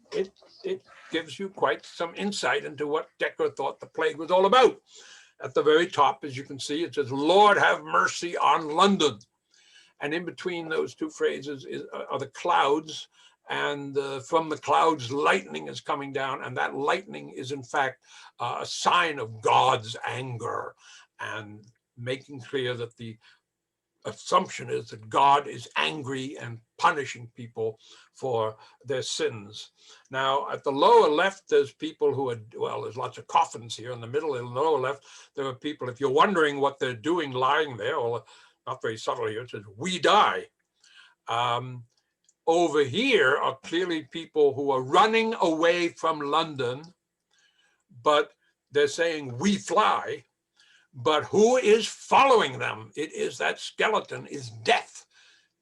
gives you quite some insight into what Dekker thought the plague was all about. At the very top, as you can see, it says, "Lord have mercy on London." And in between those two phrases are the clouds, and from the clouds, lightning is coming down, and that lightning is in fact a sign of God's anger, and making clear that the assumption is that God is angry and punishing people for their sins. Now, at the lower left, there's people who are, well, there's lots of coffins here. In the middle, in the lower left, there are people, if you're wondering what they're doing lying there, or not very subtle here, it says, "We die." Over here are clearly people who are running away from London, but they're saying, "We fly." But who is following them? It is that skeleton is death.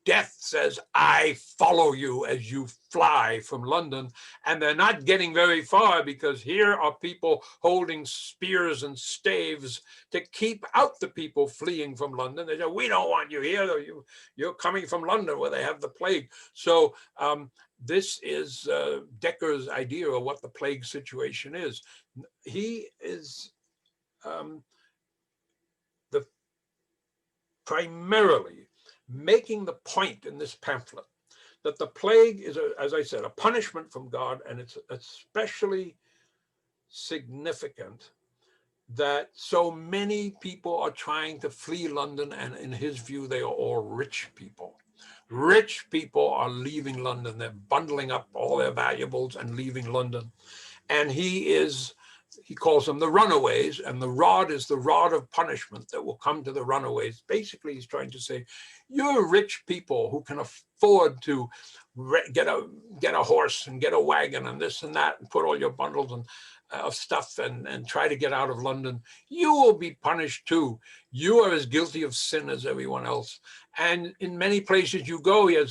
Death says, I follow you as you fly from London. And they're not getting very far, because here are people holding spears and staves to keep out the people fleeing from London. They say, we don't want you here. You're coming from London where they have the plague. So this is Decker's idea of what the plague situation is. He is primarily making the point in this pamphlet that the plague is, as I said, a punishment from God, and it's especially significant that so many people are trying to flee London, and in his view, they are all rich people. Rich people are leaving London. They're bundling up all their valuables and leaving London. And he calls them the runaways, and the rod is the rod of punishment that will come to the runaways. Basically, he's trying to say, you're rich people who can afford to get a horse and get a wagon and this and that, and put all your bundles of stuff and try to get out of London. You will be punished too. You are as guilty of sin as everyone else. And in many places you go, he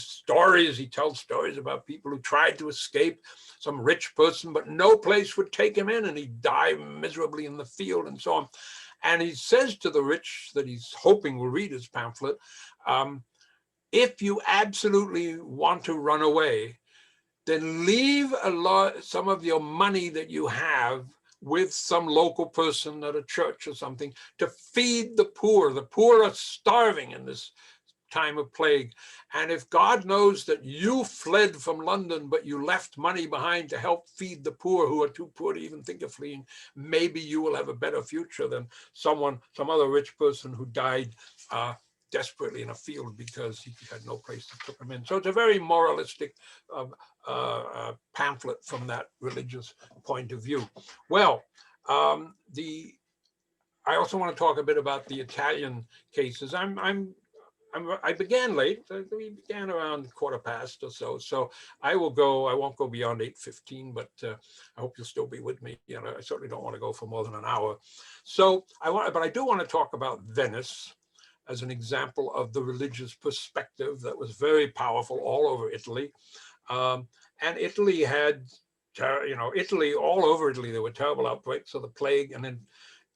tells stories about people who tried to escape, some rich person, but no place would take him in, and he'd die miserably in the field and so on. And he says to the rich that he's hoping will read his pamphlet, if you absolutely want to run away, then leave some of your money that you have with some local person at a church or something to feed the poor. The poor are starving in this time of plague. And if God knows that you fled from London, but you left money behind to help feed the poor who are too poor to even think of fleeing, maybe you will have a better future than some other rich person who died desperately in a field because he had no place to put them in. So it's a very moralistic pamphlet from that religious point of view. Well, I also want to talk a bit about the Italian cases. I began late. We began around 15:15 or so. So I won't go beyond 8:15, but I hope you'll still be with me. I certainly don't want to go for more than an hour. So but I do want to talk about Venice as an example of the religious perspective that was very powerful all over Italy. And Italy had, Italy, all over Italy, there were terrible outbreaks of the plague. And in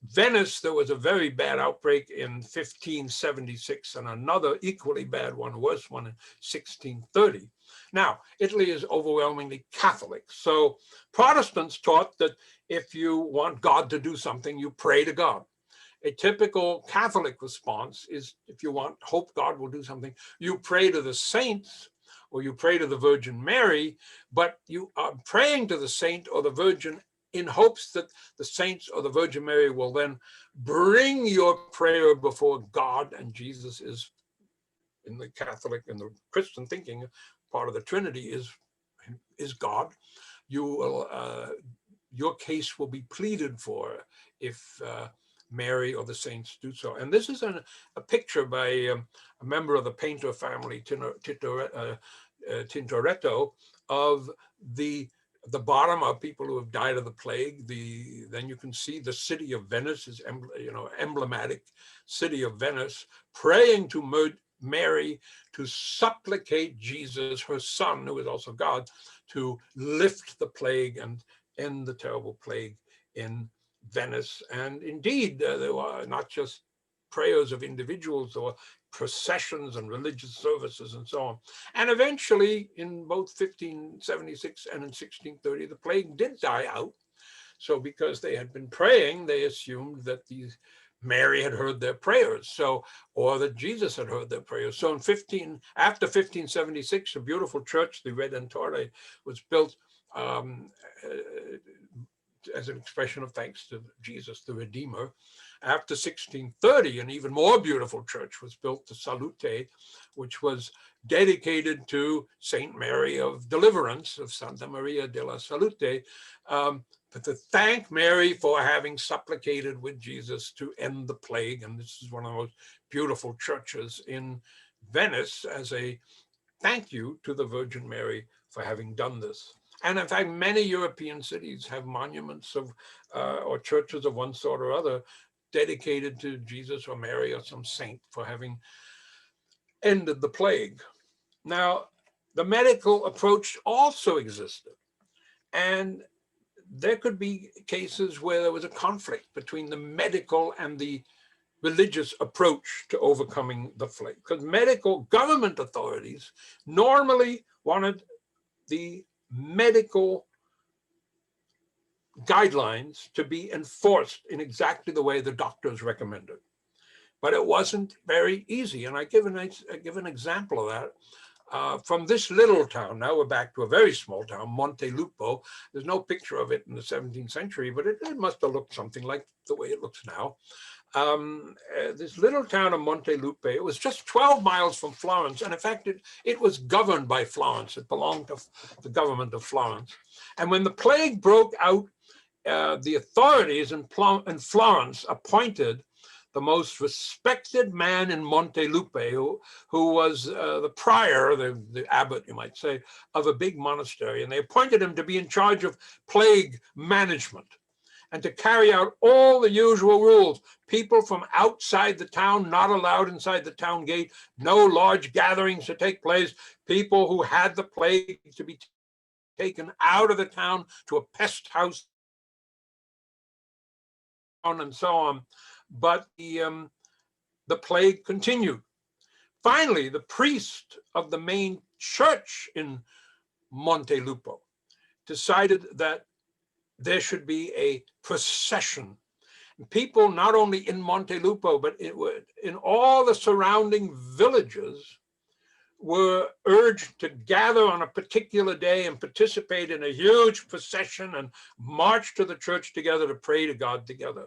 Venice, there was a very bad outbreak in 1576 and another equally bad one, worse one, in 1630. Now, Italy is overwhelmingly Catholic. So Protestants taught that if you want God to do something, you pray to God. A typical Catholic response is, if you hope God will do something, you pray to the saints or you pray to the Virgin Mary, but you are praying to the saint or the Virgin in hopes that the saints or the Virgin Mary will then bring your prayer before God. And Jesus is, in the Catholic and the Christian thinking, part of the Trinity is God. Your case will be pleaded for if Mary or the saints do so. And this is a picture by a member of the painter family, Tintoretto, of the bottom are people who have died of the plague. Then you can see the city of Venice is emblematic city of Venice, praying to Mary to supplicate Jesus, her son, who is also God, to lift the plague and end the terrible plague in Venice. And indeed, there were not just prayers of individuals, there were processions and religious services and so on. And eventually, in both 1576 and in 1630, the plague did die out. So because they had been praying, they assumed that Mary had heard their prayers, or that Jesus had heard their prayers. So after 1576, a beautiful church, the Redentore, was built as an expression of thanks to Jesus, the Redeemer. After 1630, an even more beautiful church was built, the Salute, which was dedicated to Saint Mary of Deliverance, of Santa Maria della Salute, but to thank Mary for having supplicated with Jesus to end the plague. And this is one of the most beautiful churches in Venice as a thank you to the Virgin Mary for having done this. And in fact, many European cities have monuments or churches of one sort or other dedicated to Jesus or Mary or some saint for having ended the plague. Now, the medical approach also existed. And there could be cases where there was a conflict between the medical and the religious approach to overcoming the plague, because medical government authorities normally wanted the medical guidelines to be enforced in exactly the way the doctors recommended. But it wasn't very easy. And I give an example of that. From this little town, now we're back to a very small town, Montelupo. There's no picture of it in the 17th century, but it must have looked something like the way it looks now. This little town of Montelupo, it was just 12 miles from Florence. And in fact, it was governed by Florence. It belonged to the government of Florence. And when the plague broke out, the authorities in Florence appointed the most respected man in Montelupo, who was the prior, the abbot, you might say, of a big monastery. And they appointed him to be in charge of plague management and to carry out all the usual rules. People from outside the town not allowed inside the town gate, no large gatherings to take place, people who had the plague to be taken out of the town to a pest house, and so on. But the plague continued. Finally, the priest of the main church in Montelupo decided that there should be a procession. People not only in Montelupo, but in all the surrounding villages were urged to gather on a particular day and participate in a huge procession and march to the church together to pray to God together.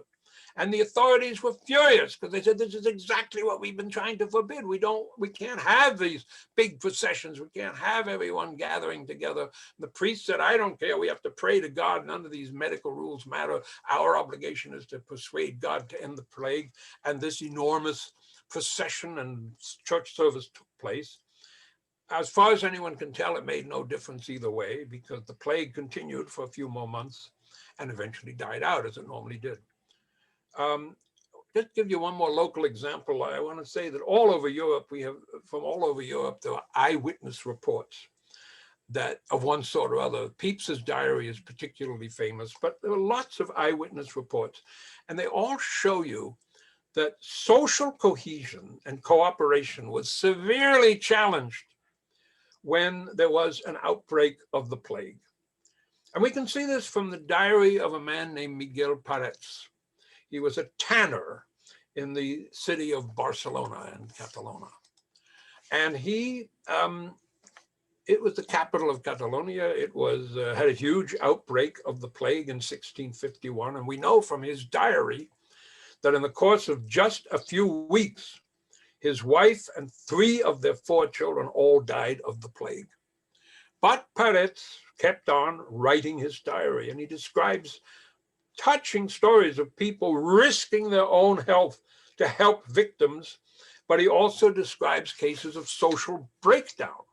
And the authorities were furious because they said, this is exactly what we've been trying to forbid. We can't have these big processions. We can't have everyone gathering together. The priest said, I don't care. We have to pray to God. None of these medical rules matter. Our obligation is to persuade God to end the plague. And this enormous procession and church service took place. As far as anyone can tell, it made no difference either way, because the plague continued for a few more months and eventually died out, as it normally did. Just give you one more local example. I want to say that all over Europe, there are eyewitness reports that of one sort or other. Pepys's diary is particularly famous, but there are lots of eyewitness reports, and they all show you that social cohesion and cooperation was severely challenged when there was an outbreak of the plague. And we can see this from the diary of a man named Miguel Parets. He was a tanner in the city of Barcelona in Catalonia. And it was the capital of Catalonia. It had a huge outbreak of the plague in 1651. And we know from his diary that in the course of just a few weeks, his wife and 3 of their 4 children all died of the plague. But Parets kept on writing his diary, and he describes touching stories of people risking their own health to help victims, but he also describes cases of social breakdown.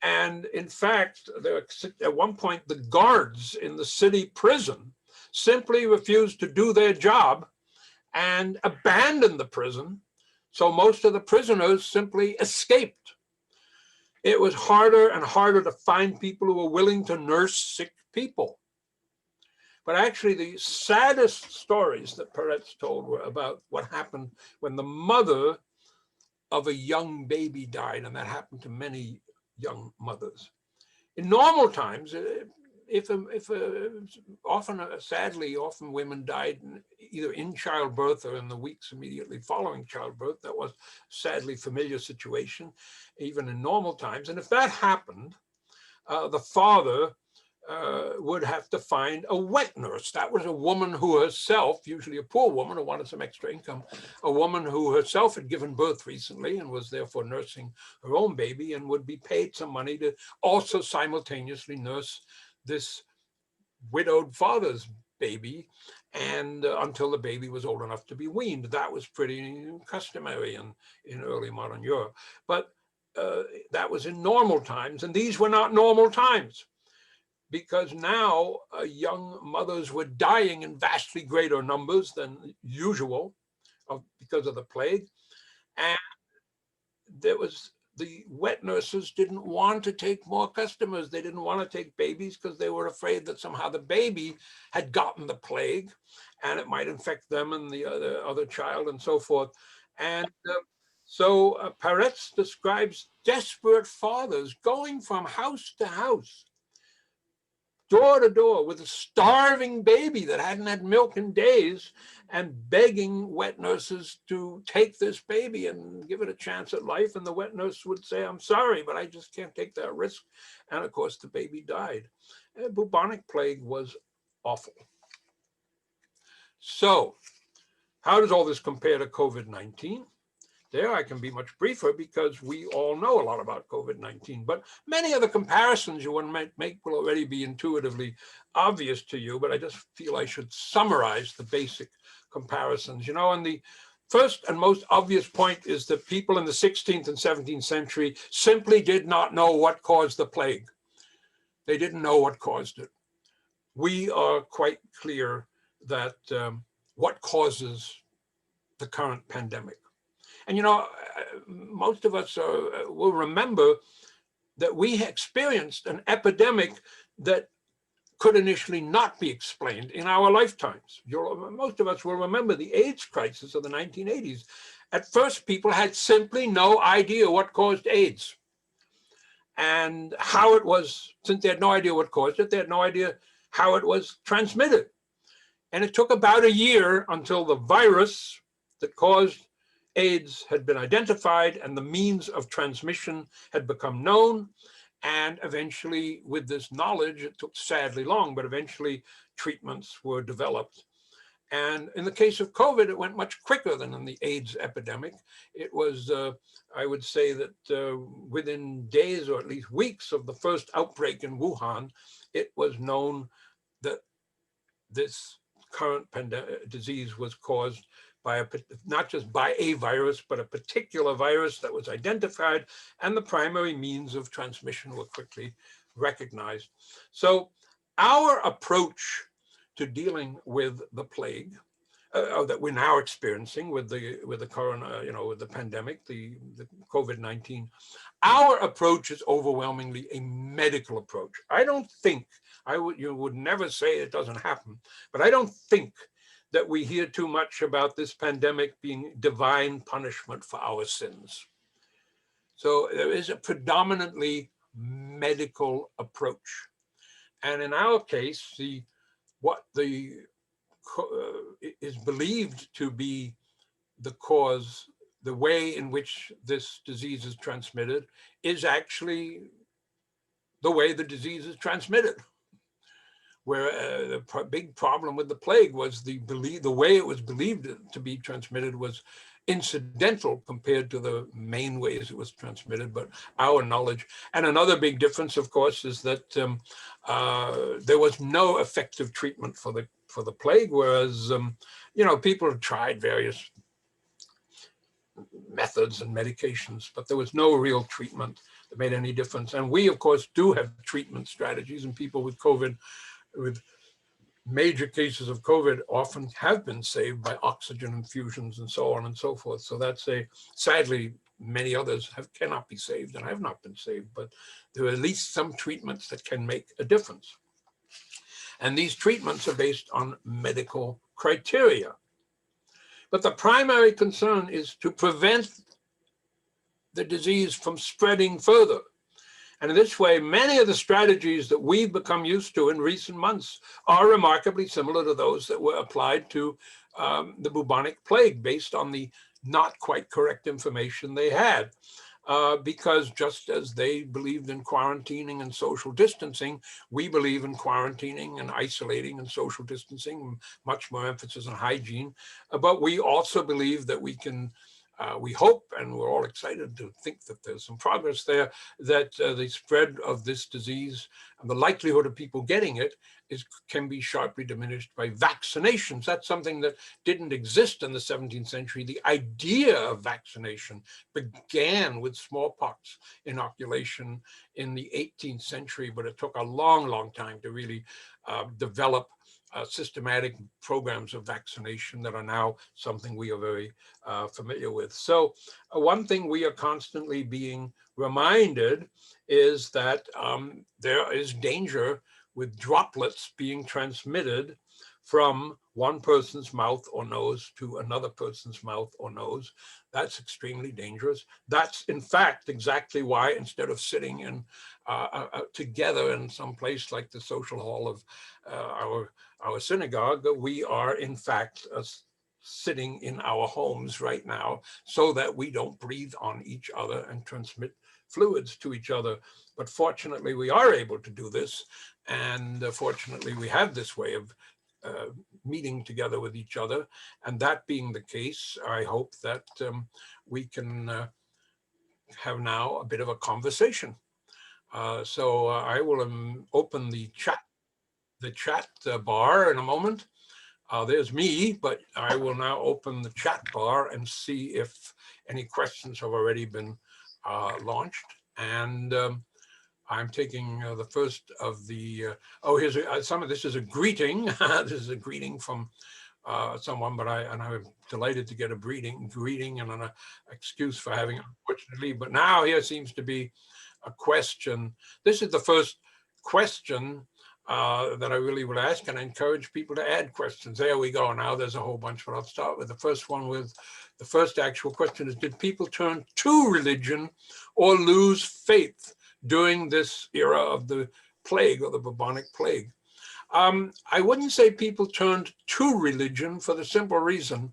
And in fact, at one point, the guards in the city prison simply refused to do their job and abandoned the prison. So most of the prisoners simply escaped. It was harder and harder to find people who were willing to nurse sick people. But actually, the saddest stories that Parets told were about what happened when the mother of a young baby died, and that happened to many young mothers. In normal times, sadly, often women died either in childbirth or in the weeks immediately following childbirth. That was sadly familiar situation, even in normal times. And if that happened, the father would have to find a wet nurse. That was a woman who herself, usually a poor woman who wanted some extra income, a woman who herself had given birth recently and was therefore nursing her own baby and would be paid some money to also simultaneously nurse this widowed father's baby, and until the baby was old enough to be weaned. That was pretty customary in early modern Europe. But that was in normal times, and these were not normal times, because now young mothers were dying in vastly greater numbers than usual because of the plague. And there was the wet nurses didn't want to take more customers. They didn't want to take babies because they were afraid that somehow the baby had gotten the plague and it might infect them and the other child and so forth. And so Peretz describes desperate fathers going from house to house, door to door, with a starving baby that hadn't had milk in days, and begging wet nurses to take this baby and give it a chance at life. And the wet nurse would say, "I'm sorry, but I just can't take that risk." And of course, the baby died. Bubonic plague was awful. So how does all this compare to COVID-19? There I can be much briefer because we all know a lot about COVID-19, but many of the comparisons you want to make will already be intuitively obvious to you, but I just feel I should summarize the basic comparisons. You know, and the first and most obvious point is that people in the 16th and 17th century simply did not know what caused the plague. They didn't know what caused it. We are quite clear that what causes the current pandemic. And, you know, most of us will remember that we experienced an epidemic that could initially not be explained in our lifetimes. Most of us will remember the AIDS crisis of the 1980s. At first, people had simply no idea what caused AIDS and how it was, since they had no idea what caused it, they had no idea how it was transmitted. And it took about a year until the virus that caused AIDS had been identified and the means of transmission had become known. And eventually, with this knowledge, it took sadly long, but eventually treatments were developed. And in the case of COVID, it went much quicker than in the AIDS epidemic. It was, I would say that within days or at least weeks of the first outbreak in Wuhan, it was known that this current disease was caused by not just by a virus, but a particular virus that was identified, and the primary means of transmission were quickly recognized. So our approach to dealing with the plague that we're now experiencing with the corona, with the pandemic, the COVID-19, our approach is overwhelmingly a medical approach. I don't think, you would never say it doesn't happen, but I don't think that we hear too much about this pandemic being divine punishment for our sins. So there is a predominantly medical approach. And in our case, what is believed to be the cause, the way in which this disease is transmitted, is actually the way the disease is transmitted. Where the big problem with the plague was the way it was believed to be transmitted was incidental compared to the main ways it was transmitted, but our knowledge. And another big difference, of course, is that there was no effective treatment for the plague, whereas people have tried various methods and medications, but there was no real treatment that made any difference. And we, of course, do have treatment strategies, and people with COVID, with major cases of COVID, often have been saved by oxygen infusions and so on and so forth. So that's sadly, many others cannot be saved and have not been saved, but there are at least some treatments that can make a difference. And these treatments are based on medical criteria. But the primary concern is to prevent the disease from spreading further. And in this way, many of the strategies that we've become used to in recent months are remarkably similar to those that were applied to the bubonic plague, based on the not quite correct information they had. Because just as they believed in quarantining and social distancing, we believe in quarantining and isolating and social distancing, much more emphasis on hygiene. But we also believe that we can, we hope, and we're all excited to think that there's some progress there, that the spread of this disease and the likelihood of people getting it can be sharply diminished by vaccinations. That's something that didn't exist in the 17th century. The idea of vaccination began with smallpox inoculation in the 18th century, but it took a long, long time to really develop systematic programs of vaccination that are now something we are very familiar with. So one thing we are constantly being reminded is that there is danger with droplets being transmitted from one person's mouth or nose to another person's mouth or nose. That's extremely dangerous. That's in fact exactly why, instead of sitting in together in some place like the social hall of our synagogue, we are in fact sitting in our homes right now, so that we don't breathe on each other and transmit fluids to each other. But fortunately, we are able to do this. And fortunately, we have this way of meeting together with each other. And that being the case, I hope that we can have now a bit of a conversation. So I will open the chat bar in a moment. There's me, but I will now open the chat bar and see if any questions have already been launched. And I'm taking the first of the, here's some of this is a greeting. This is a greeting from someone, but I'm delighted to get a greeting and an excuse for having, unfortunately. But now here seems to be a question. This is the first question that I really would ask, and I encourage people to add questions. There we go. Now there's a whole bunch, but I'll start with the first one. With the first actual question is, did people turn to religion or lose faith during this era of the plague, or the bubonic plague? I wouldn't say people turned to religion, for the simple reason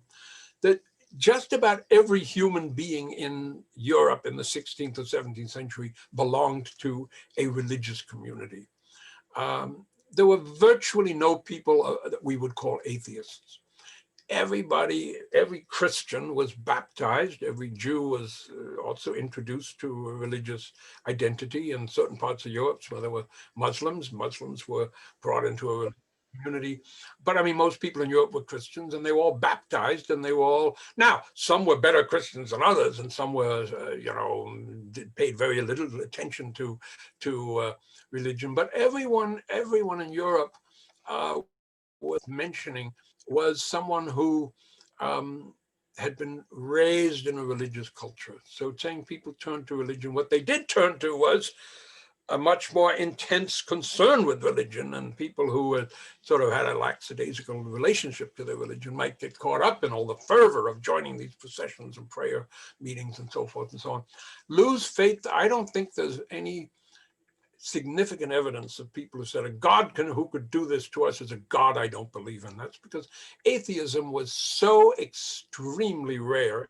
that just about every human being in Europe in the 16th or 17th century belonged to a religious community. There were virtually no people that we would call atheists. Everybody, every Christian was baptized. Every Jew was also introduced to a religious identity. In certain parts of Europe where there were Muslims were brought into a community. But I mean, most people in Europe were Christians, and they were all baptized, and they were all, now some were better Christians than others, and some were, paid very little attention to religion. But everyone in Europe worth mentioning was someone who had been raised in a religious culture. So saying people turned to religion, what they did turn to was a much more intense concern with religion, and people who had sort of had a lackadaisical relationship to their religion might get caught up in all the fervor of joining these processions and prayer meetings and so forth and so on. Lose faith, I don't think there's any significant evidence of people who said a God who could do this to us is a God I don't believe in. That's because atheism was so extremely rare.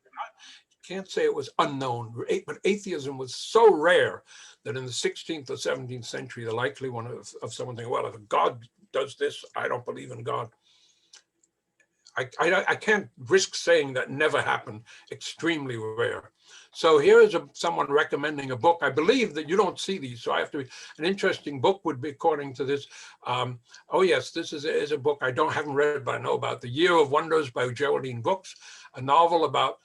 Can't say it was unknown, but atheism was so rare that in the 16th or 17th century, the likely one of someone thinking, well, if a God does this, I don't believe in God. I can't risk saying that never happened. Extremely rare. So here is someone recommending a book. I believe that you don't see these, so I have to. An interesting book would be, according to this. Oh yes, this is a book I haven't read, but I know about. The Year of Wonders by Geraldine Brooks, a novel about.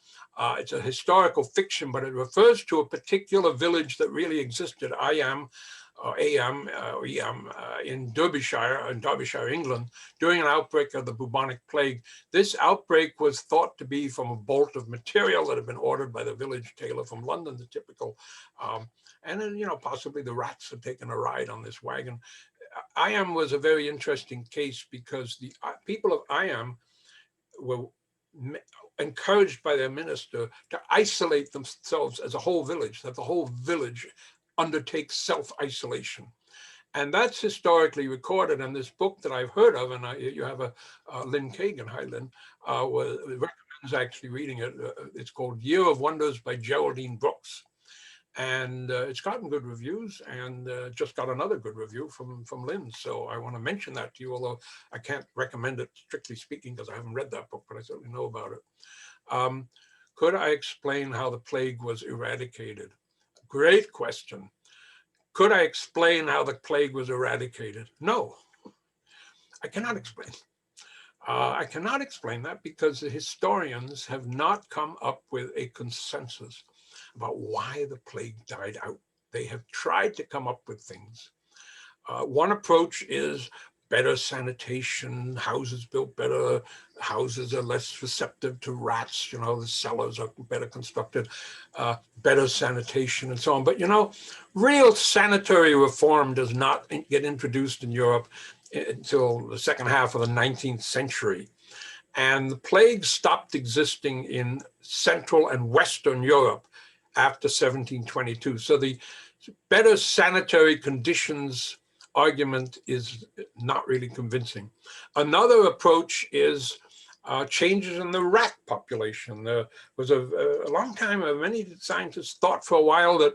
It's a historical fiction, but it refers to a particular village that really existed. In Derbyshire, England, during an outbreak of the bubonic plague. This outbreak was thought to be from a bolt of material that had been ordered by the village tailor from London, the typical, and then, possibly the rats had taken a ride on this wagon. Eyam was a very interesting case because the people of Eyam were encouraged by their minister to isolate themselves as a whole village, that the whole village undertakes self-isolation. And that's historically recorded in this book that I've heard of, and you have Lynn Kagan, hi Lynn, recommends actually reading it. It's called Year of Wonders by Geraldine Brooks. And it's gotten good reviews, and just got another good review from Lynn. So I want to mention that to you, although I can't recommend it strictly speaking because I haven't read that book, but I certainly know about it. Could I explain how the plague was eradicated? Great question. Could I explain how the plague was eradicated? No, I cannot explain. I cannot explain that because the historians have not come up with a consensus about why the plague died out. They have tried to come up with things. One approach is better sanitation, houses built better, houses are less receptive to rats, you know, the cellars are better constructed, better sanitation and so on. But, you know, real sanitary reform does not get introduced in Europe until the second half of the 19th century. And the plague stopped existing in Central and Western Europe after 1722. So the better sanitary conditions argument is not really convincing. Another approach is changes in the rat population. There was a long time, many scientists thought for a while that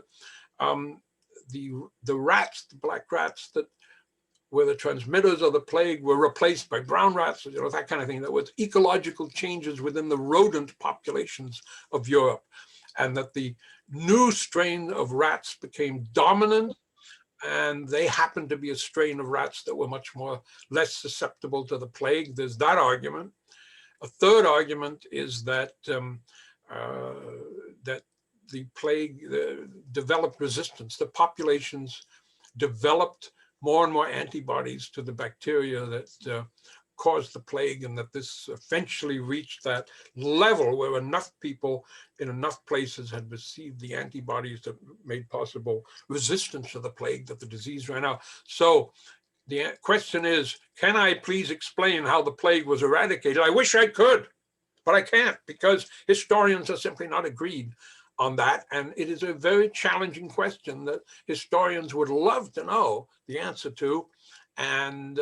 the rats, the black rats that were the transmitters of the plague were replaced by brown rats, you know, that kind of thing. There was ecological changes within the rodent populations of Europe, and that the new strain of rats became dominant, and they happened to be a strain of rats that were much less susceptible to the plague. There's that argument. A third argument is that that the plague developed resistance. The populations developed more and more antibodies to the bacteria that caused the plague, and that this eventually reached that level where enough people in enough places had received the antibodies that made possible resistance to the plague that the disease ran out. So the question is, can I please explain how the plague was eradicated? I wish I could, but I can't, because historians are simply not agreed on that. And it is a very challenging question that historians would love to know the answer to. And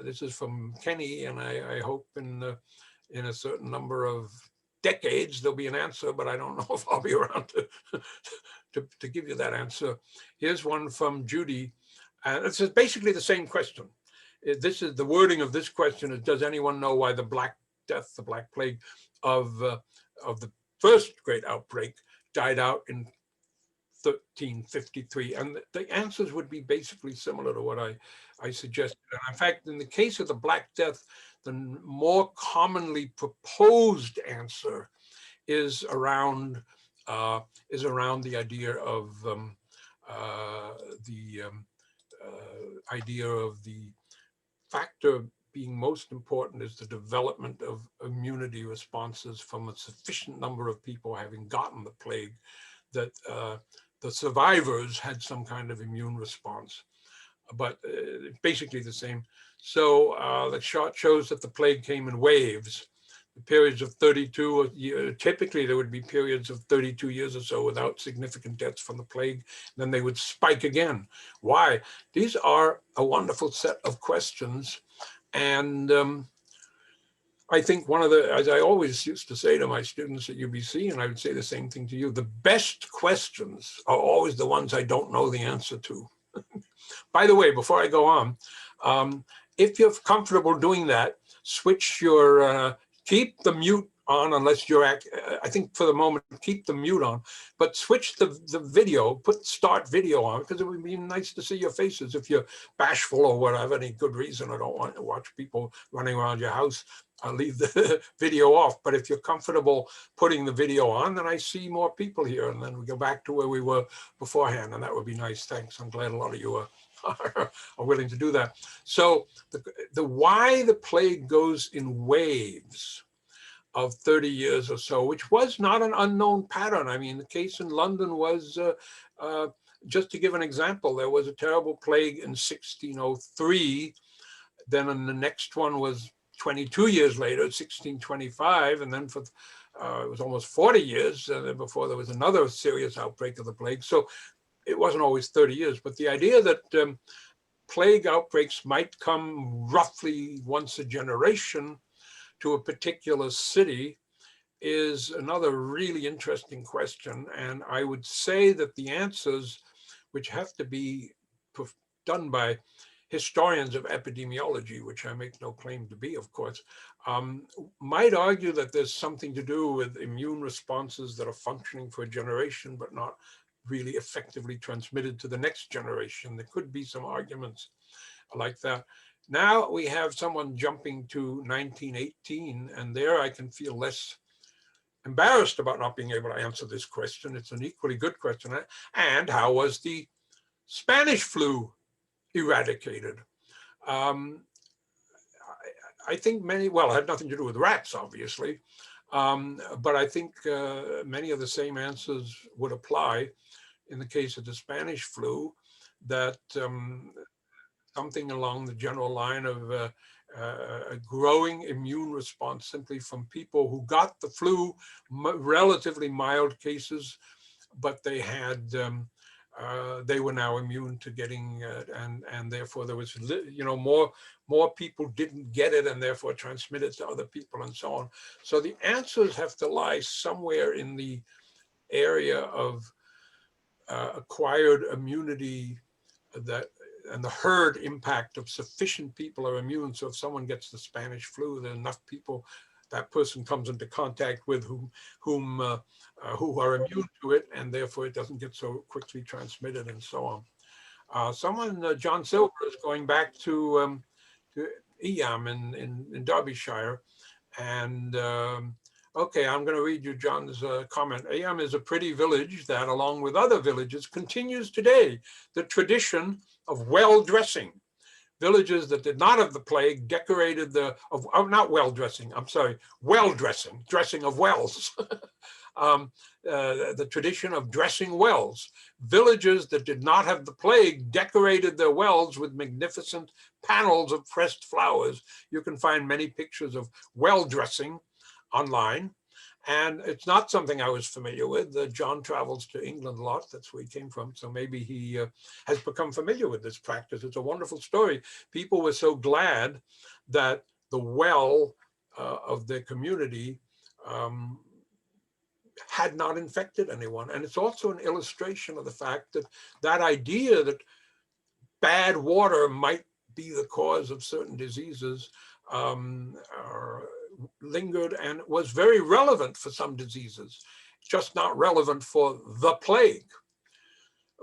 this is from Kenny, and I hope in a certain number of decades there'll be an answer, but I don't know if I'll be around to give you that answer. Here's one from Judy, and it's basically the same question. This is the wording of this question is, does anyone know why the Black Death, the Black Plague of the first great outbreak died out in 1353? And the answers would be basically similar to what I suggested. And in fact, in the case of the Black Death, the more commonly proposed answer is around the idea of the factor being most important is the development of immunity responses from a sufficient number of people having gotten the plague, that the survivors had some kind of immune response. But basically the same. So the chart shows that the plague came in waves. The periods of 32, typically there would be periods of 32 years or so without significant deaths from the plague. Then they would spike again. Why? These are a wonderful set of questions. And I think one of the, as I always used to say to my students at UBC, and I would say the same thing to you, the best questions are always the ones I don't know the answer to. By the way, before I go on, if you're comfortable doing that, switch your, keep the mute on unless you're, I think for the moment, keep the mute on, but switch the video, put start video on, because it would be nice to see your faces. If you're bashful or whatever, any good reason, I don't want to watch people running around your house, I'll leave the video off. But if you're comfortable putting the video on, then I see more people here, and then we go back to where we were beforehand, and that would be nice. Thanks. I'm glad a lot of you are willing to do that. So the why the plague goes in waves of 30 years or so, which was not an unknown pattern. I mean, the case in London was, just to give an example, there was a terrible plague in 1603. Then the next one was 22 years later, 1625. And then for it was almost 40 years before there was another serious outbreak of the plague. So it wasn't always 30 years, but the idea that plague outbreaks might come roughly once a generation to a particular city is another really interesting question. And I would say that the answers, which have to be done by historians of epidemiology, which I make no claim to be, of course, might argue that there's something to do with immune responses that are functioning for a generation, but not really effectively transmitted to the next generation. There could be some arguments like that. Now we have someone jumping to 1918, and there I can feel less embarrassed about not being able to answer this question. It's an equally good question. And how was the Spanish flu eradicated? I think many, well, it had nothing to do with rats, obviously, but I think many of the same answers would apply in the case of the Spanish flu, that something along the general line of a growing immune response simply from people who got the flu, relatively mild cases, but they had, they were now immune to getting, and therefore there was, more people didn't get it and therefore transmitted to other people and so on. So the answers have to lie somewhere in the area of acquired immunity, that and the herd impact of sufficient people are immune. So if someone gets the Spanish flu, there are enough people that person comes into contact with who are immune to it, and therefore it doesn't get so quickly transmitted and so on. John Silver, is going back to Eyam in Derbyshire, and okay, I'm going to read you John's comment. Eyam is a pretty village that, along with other villages, continues today the tradition of well dressing. Villages that did not have the plague decorated not well dressing, I'm sorry, well dressing, dressing of wells. The tradition of dressing wells. Villages that did not have the plague decorated their wells with magnificent panels of pressed flowers. You can find many pictures of well dressing online. And it's not something I was familiar with. John travels to England a lot. That's where he came from. So maybe he has become familiar with this practice. It's a wonderful story. People were so glad that the well of their community had not infected anyone. And it's also an illustration of the fact that that idea that bad water might be the cause of certain diseases lingered and was very relevant for some diseases, just not relevant for the plague.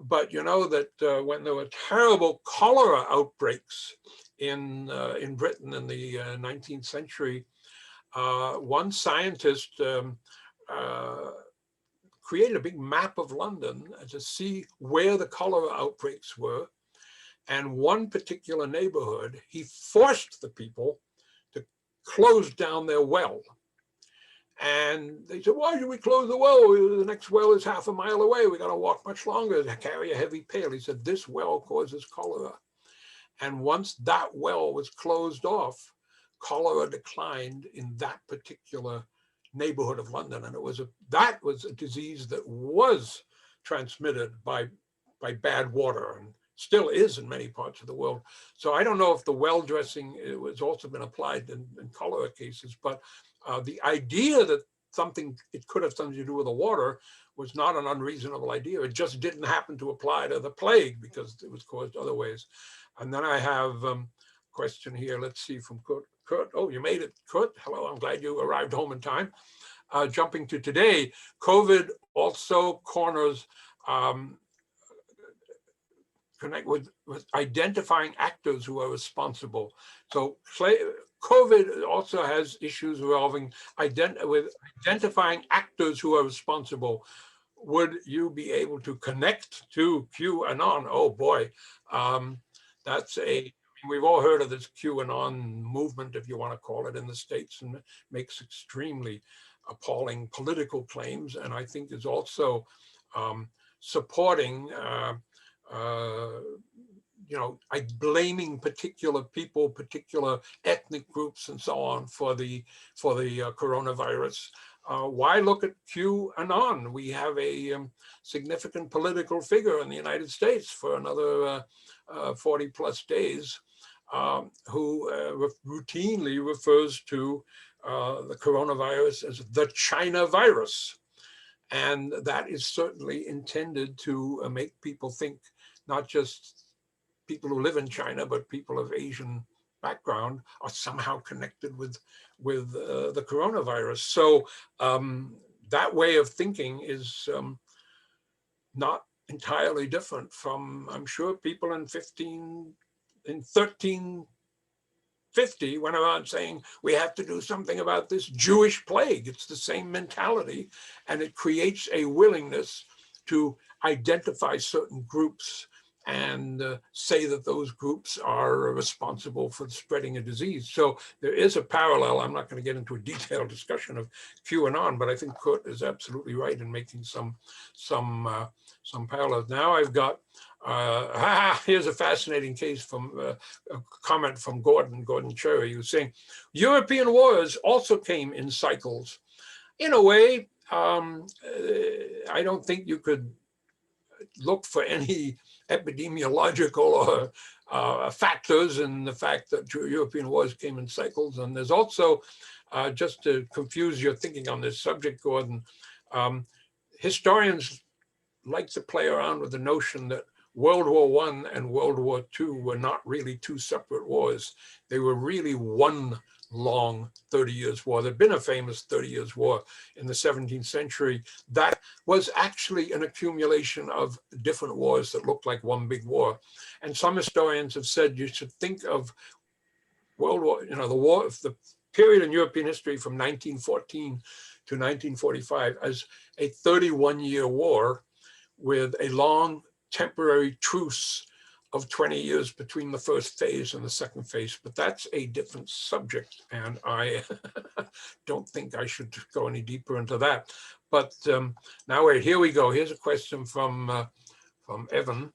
But you know that when there were terrible cholera outbreaks in Britain in the 19th century, one scientist created a big map of London to see where the cholera outbreaks were. And one particular neighborhood, he forced the people to close down their well. And they said, why should we close the well? The next well is half a mile away. We got to walk much longer to carry a heavy pail. He said, this well causes cholera. And once that well was closed off, cholera declined in that particular neighborhood of London. And that was a disease that was transmitted by bad water, and still is in many parts of the world. So I don't know if the well dressing has also been applied in cholera cases, but the idea that it could have something to do with the water was not an unreasonable idea. It just didn't happen to apply to the plague because it was caused other ways. And then I have a question here. Let's see, from Kurt. Kurt, oh, you made it, Kurt. Hello, I'm glad you arrived home in time. Jumping to today, COVID also corners connect with identifying actors who are responsible. So COVID also has issues involving identifying actors who are responsible. Would you be able to connect to QAnon? Oh boy, we've all heard of this QAnon movement, if you want to call it, in the States, and makes extremely appalling political claims, and I think is also supporting blaming particular people, particular ethnic groups, and so on for the coronavirus. Why look at QAnon? We have a significant political figure in the United States for another 40 plus days who routinely refers to the coronavirus as the China virus. And that is certainly intended to make people think, not just people who live in China, but people of Asian background are somehow connected with the coronavirus. So that way of thinking is not entirely different from, I'm sure, people in 1350 went around saying, we have to do something about this Jewish plague. It's the same mentality, and it creates a willingness to identify certain groups and say that those groups are responsible for spreading a disease. So there is a parallel. I'm not going to get into a detailed discussion of QAnon, but I think Kurt is absolutely right in making some parallels. Now I've got, here's a fascinating case from a comment from Gordon Cherry, who's saying, European wars also came in cycles. In a way, I don't think you could look for any epidemiological factors in the fact that European wars came in cycles. And there's also, just to confuse your thinking on this subject, Gordon, historians like to play around with the notion that World War I and World War II were not really two separate wars. They were really one long 30 years war. There'd been a famous 30 years war in the 17th century that was actually an accumulation of different wars that looked like one big war. And some historians have said you should think of World War, the period in European history from 1914 to 1945 as a 31-year war with a long temporary truce of 20 years between the first phase and the second phase, but that's a different subject, and I don't think I should go any deeper into that. But now wait, here we go. Here's a question from Evan.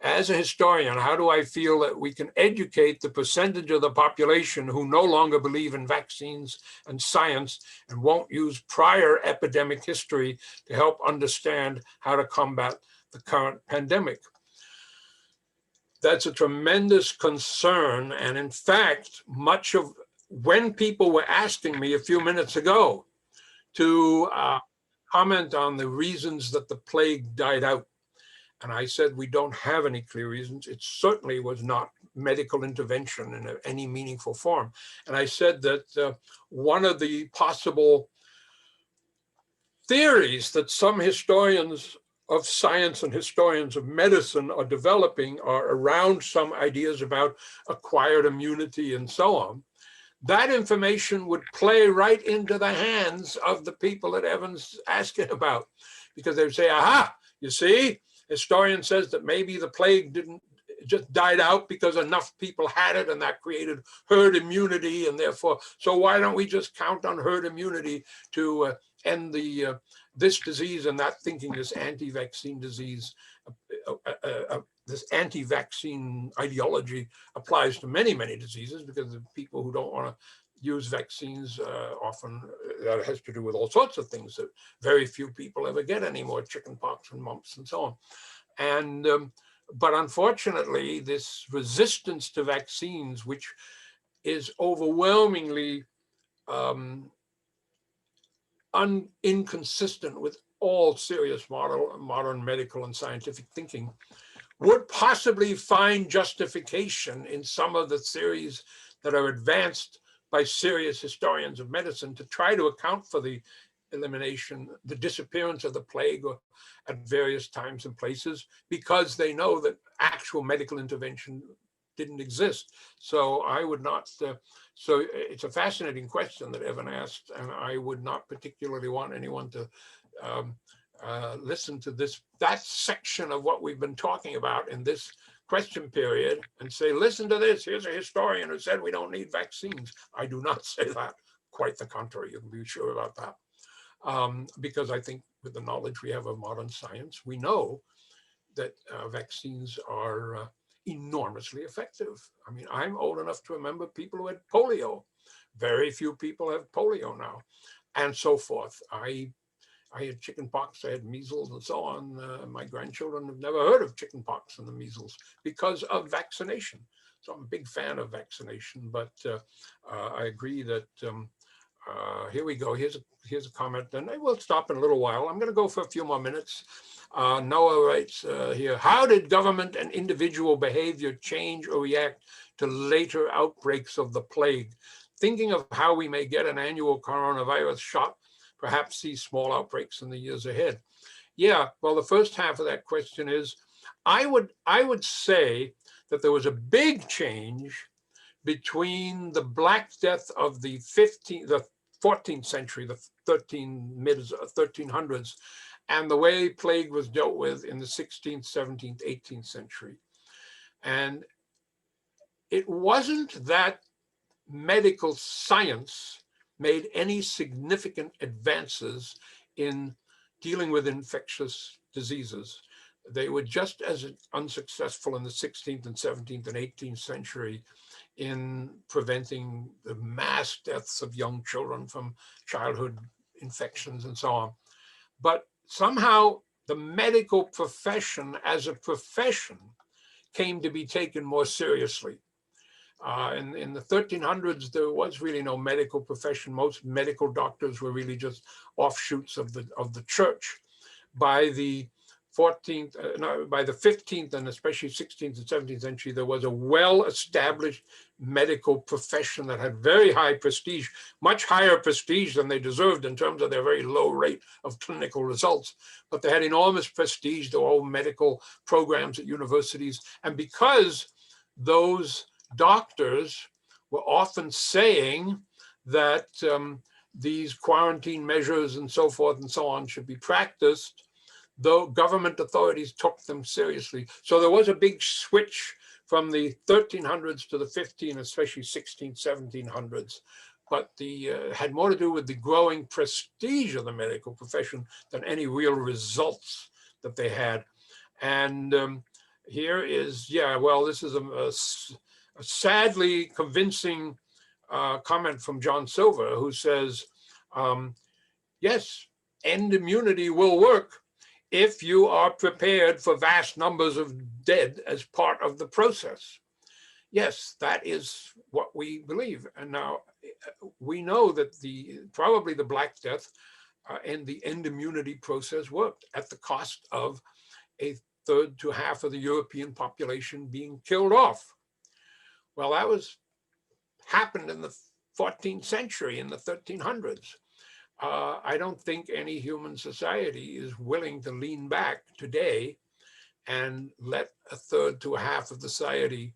As a historian, how do I feel that we can educate the percentage of the population who no longer believe in vaccines and science and won't use prior epidemic history to help understand how to combat the current pandemic? That's a tremendous concern. And in fact, much of when people were asking me a few minutes ago to comment on the reasons that the plague died out, and I said, we don't have any clear reasons. It certainly was not medical intervention in any meaningful form. And I said that one of the possible theories that some historians of science and historians of medicine are developing are around some ideas about acquired immunity and so on. That information would play right into the hands of the people that Evan's asking about, because they would say, aha, you see, historian says that maybe the plague just died out because enough people had it and that created herd immunity, and therefore, so why don't we just count on herd immunity to end this disease and that thinking, this anti-vaccine disease, this anti-vaccine ideology applies to many, many diseases, because the people who don't want to use vaccines often, that has to do with all sorts of things that very few people ever get anymore, chickenpox and mumps and so on. And but unfortunately, this resistance to vaccines, which is overwhelmingly inconsistent with all serious modern medical and scientific thinking, would possibly find justification in some of the theories that are advanced by serious historians of medicine to try to account for the elimination, the disappearance of the plague at various times and places, because they know that actual medical intervention didn't exist. So I would not, so it's a fascinating question that Evan asked, and I would not particularly want anyone to listen to that section of what we've been talking about in this question period and say, listen to this, here's a historian who said we don't need vaccines. I do not say that, quite the contrary, you can be sure about that. Because I think with the knowledge we have of modern science, we know that vaccines are enormously effective. I mean, I'm old enough to remember people who had polio. Very few people have polio now, and so forth. I had chickenpox, I had measles and so on. My grandchildren have never heard of chickenpox and the measles because of vaccination. So I'm a big fan of vaccination, but I agree that here we go. Here's a comment, and I will stop in a little while. I'm going to go for a few more minutes. Noah writes here, how did government and individual behavior change or react to later outbreaks of the plague? Thinking of how we may get an annual coronavirus shot, perhaps see small outbreaks in the years ahead. Yeah, well, the first half of that question is, I would say that there was a big change between the Black Death of the 14th century, the mid 1300s, and the way plague was dealt with in the 16th, 17th, 18th century. And it wasn't that medical science made any significant advances in dealing with infectious diseases. They were just as unsuccessful in the 16th and 17th and 18th century in preventing the mass deaths of young children from childhood infections and so on. But somehow the medical profession as a profession came to be taken more seriously. In the 1300s, there was really no medical profession. Most medical doctors were really just offshoots of the church. By the 15th and especially 16th and 17th century, there was a well-established medical profession that had very high prestige, much higher prestige than they deserved in terms of their very low rate of clinical results. But they had enormous prestige, the whole medical programs at universities. And because those doctors were often saying that these quarantine measures and so forth and so on should be practiced, though government authorities took them seriously. So there was a big switch from the 1300s to the 15, especially 16, 1700s. But had more to do with the growing prestige of the medical profession than any real results that they had. And here is, this is a sadly convincing comment from John Silver, who says, yes, end immunity will work if you are prepared for vast numbers of dead as part of the process. Yes, that is what we believe. And now we know that probably the Black Death and the end immunity process worked at the cost of a third to half of the European population being killed off. Well, that happened in the 14th century, in the 1300s. I don't think any human society is willing to lean back today and let a third to a half of the society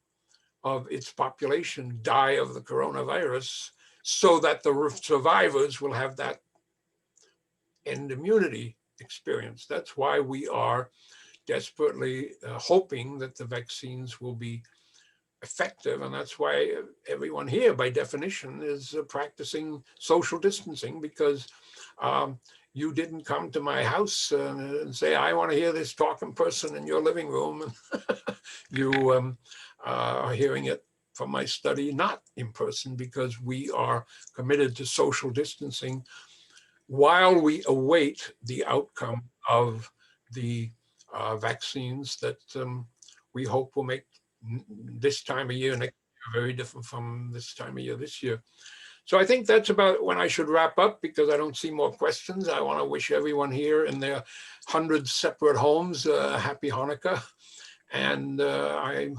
of its population die of the coronavirus so that the survivors will have that end immunity experience. That's why we are desperately hoping that the vaccines will be effective. And that's why everyone here, by definition, is practicing social distancing, because you didn't come to my house and say, I want to hear this talking person in your living room. You are hearing it from my study, not in person, because we are committed to social distancing while we await the outcome of the vaccines that we hope will make this time of year next year very different from this time of year this year. So I think that's about when I should wrap up, because I don't see more questions. I want to wish everyone here in their 100 separate homes a happy Hanukkah. And I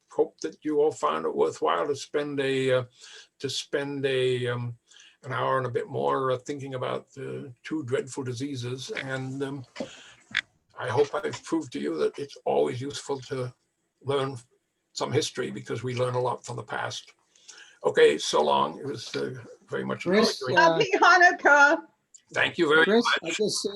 hope that you all found it worthwhile to spend an hour and a bit more thinking about the two dreadful diseases. And I hope I've proved to you that it's always useful to learn some history, because we learn a lot from the past. Okay, so long. It was very much Chris, Happy Hanukkah. Thank you very Chris, much. I just say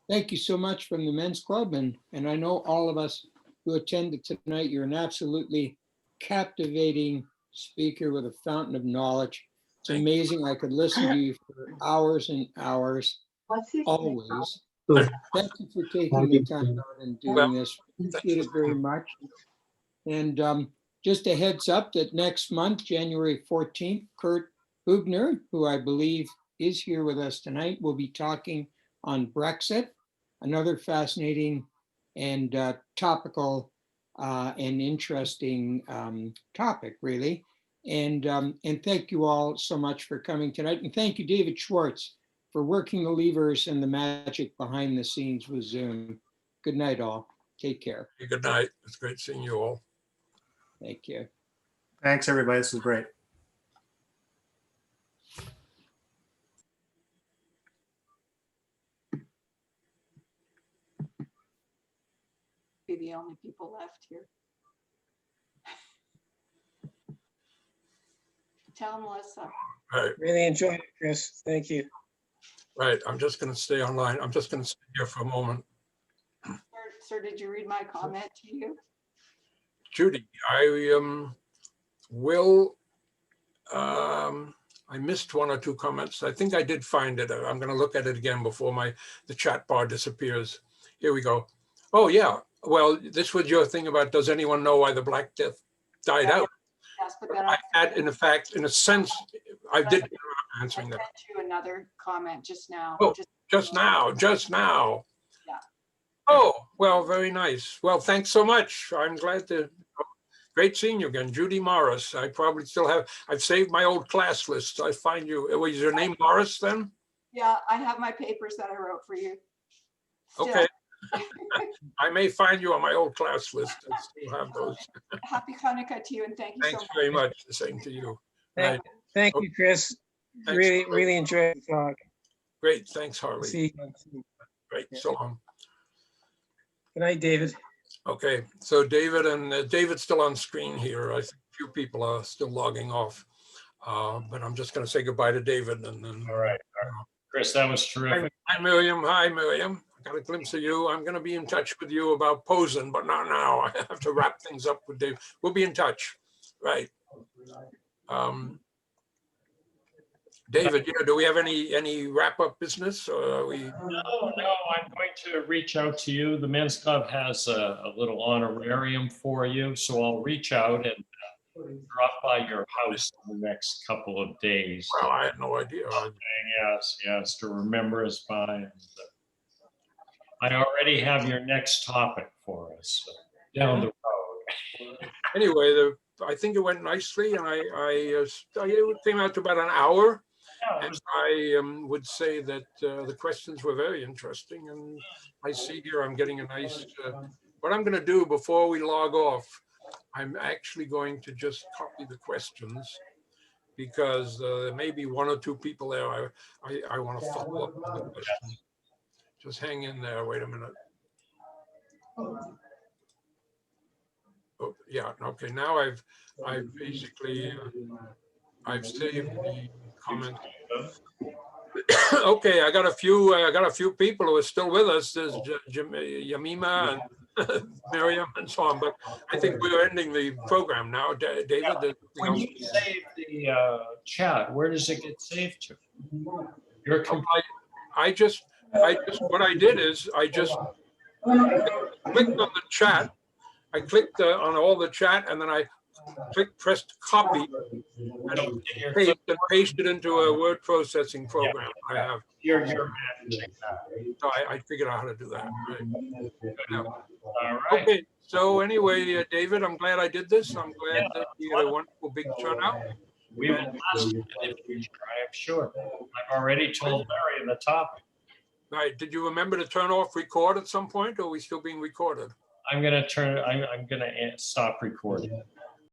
thank you so much from the Men's Club, and I know all of us who attended tonight. You're an absolutely captivating speaker with a fountain of knowledge. It's amazing. I could listen to you for hours and hours, always. Thank you for taking the time out and doing this. Appreciate it very much. And just a heads up that next month, January 14th, Kurt Hubner, who I believe is here with us tonight, will be talking on Brexit, another fascinating and topical and interesting topic, really. And thank you all so much for coming tonight. And thank you, David Schwartz, for working the levers and the magic behind the scenes with Zoom. Good night, all. Take care. Good night. It's great seeing you all. Thank you. Thanks, everybody. This was great. Be the only people left here. Tell them, Melissa. All right. Really enjoyed it, Chris. Thank you. Right, I'm just going to stay online. I'm just going to stay here for a moment. Sir, did you read my comment to you? Judy, I will, I missed one or two comments. I think I did find it. I'm going to look at it again before the chat bar disappears. Here we go. Oh, yeah. Well, this was your thing about, does anyone know why the Black Death died out? Yes, but then I had, in a sense, I did answering that. sent you another comment just now. Oh, just now. Yeah. Oh, well, very nice. Well, thanks so much. I'm glad to, great seeing you again. Judy Morris. I probably still have, I've saved my old class list. I find you, was your name Morris then? Yeah, I have my papers that I wrote for you. Still. Okay. I may find you on my old class list. I still have those. Happy Hanukkah to you and thank you so Thanks much. very much. The same to you. Right. Thank you, Chris. Thanks. Really enjoyed the talk. Great. Thanks, Harley. See you again soon. Great. So long. Good night, David. Okay. So David and David's still on screen here. I think a few people are still logging off. But I'm just going to say goodbye to David and then. All right. Chris, that was terrific. Hi, Miriam. Hi, Miriam. I got a glimpse of you. I'm going to be in touch with you about Posen, but not now. I have to wrap things up with Dave. We'll be in touch. Right. David, do we have any wrap-up business? Or are we? No, I'm going to reach out to you. The Men's Club has a little honorarium for you, so I'll reach out and drop by your house in the next couple of days. Well, I had no idea. Yes, to remember us by. I already have your next topic for us down the road. Anyway, I think it went nicely, and it came out to about an hour. And I would say that the questions were very interesting, and I see here I'm getting a nice. What I'm going to do before we log off, I'm actually going to just copy the questions because there may be one or two people there. I want to follow up on the questions. Just hang in there. Wait a minute. Oh, yeah. Okay. Now I've basically I've saved the comment. Okay, I got a few people who are still with us. There's Yamima and Miriam and so on, but I think we're ending the program now. David, when you save the chat, where does it get saved to? Your what I did is I just clicked on the chat. I clicked on all the chat, and then I pressed copy and pasted into a word processing program I have. You're managing that. So I figured out how to do that. Right. Yeah. All right. Okay. So anyway, David, I'm glad I did this. I'm glad that you had a wonderful big turnout. We will ask you in the future, I am sure. I've already told Larry the topic. Right. Did you remember to turn off record at some point, or are we still being recorded? I'm going to stop recording.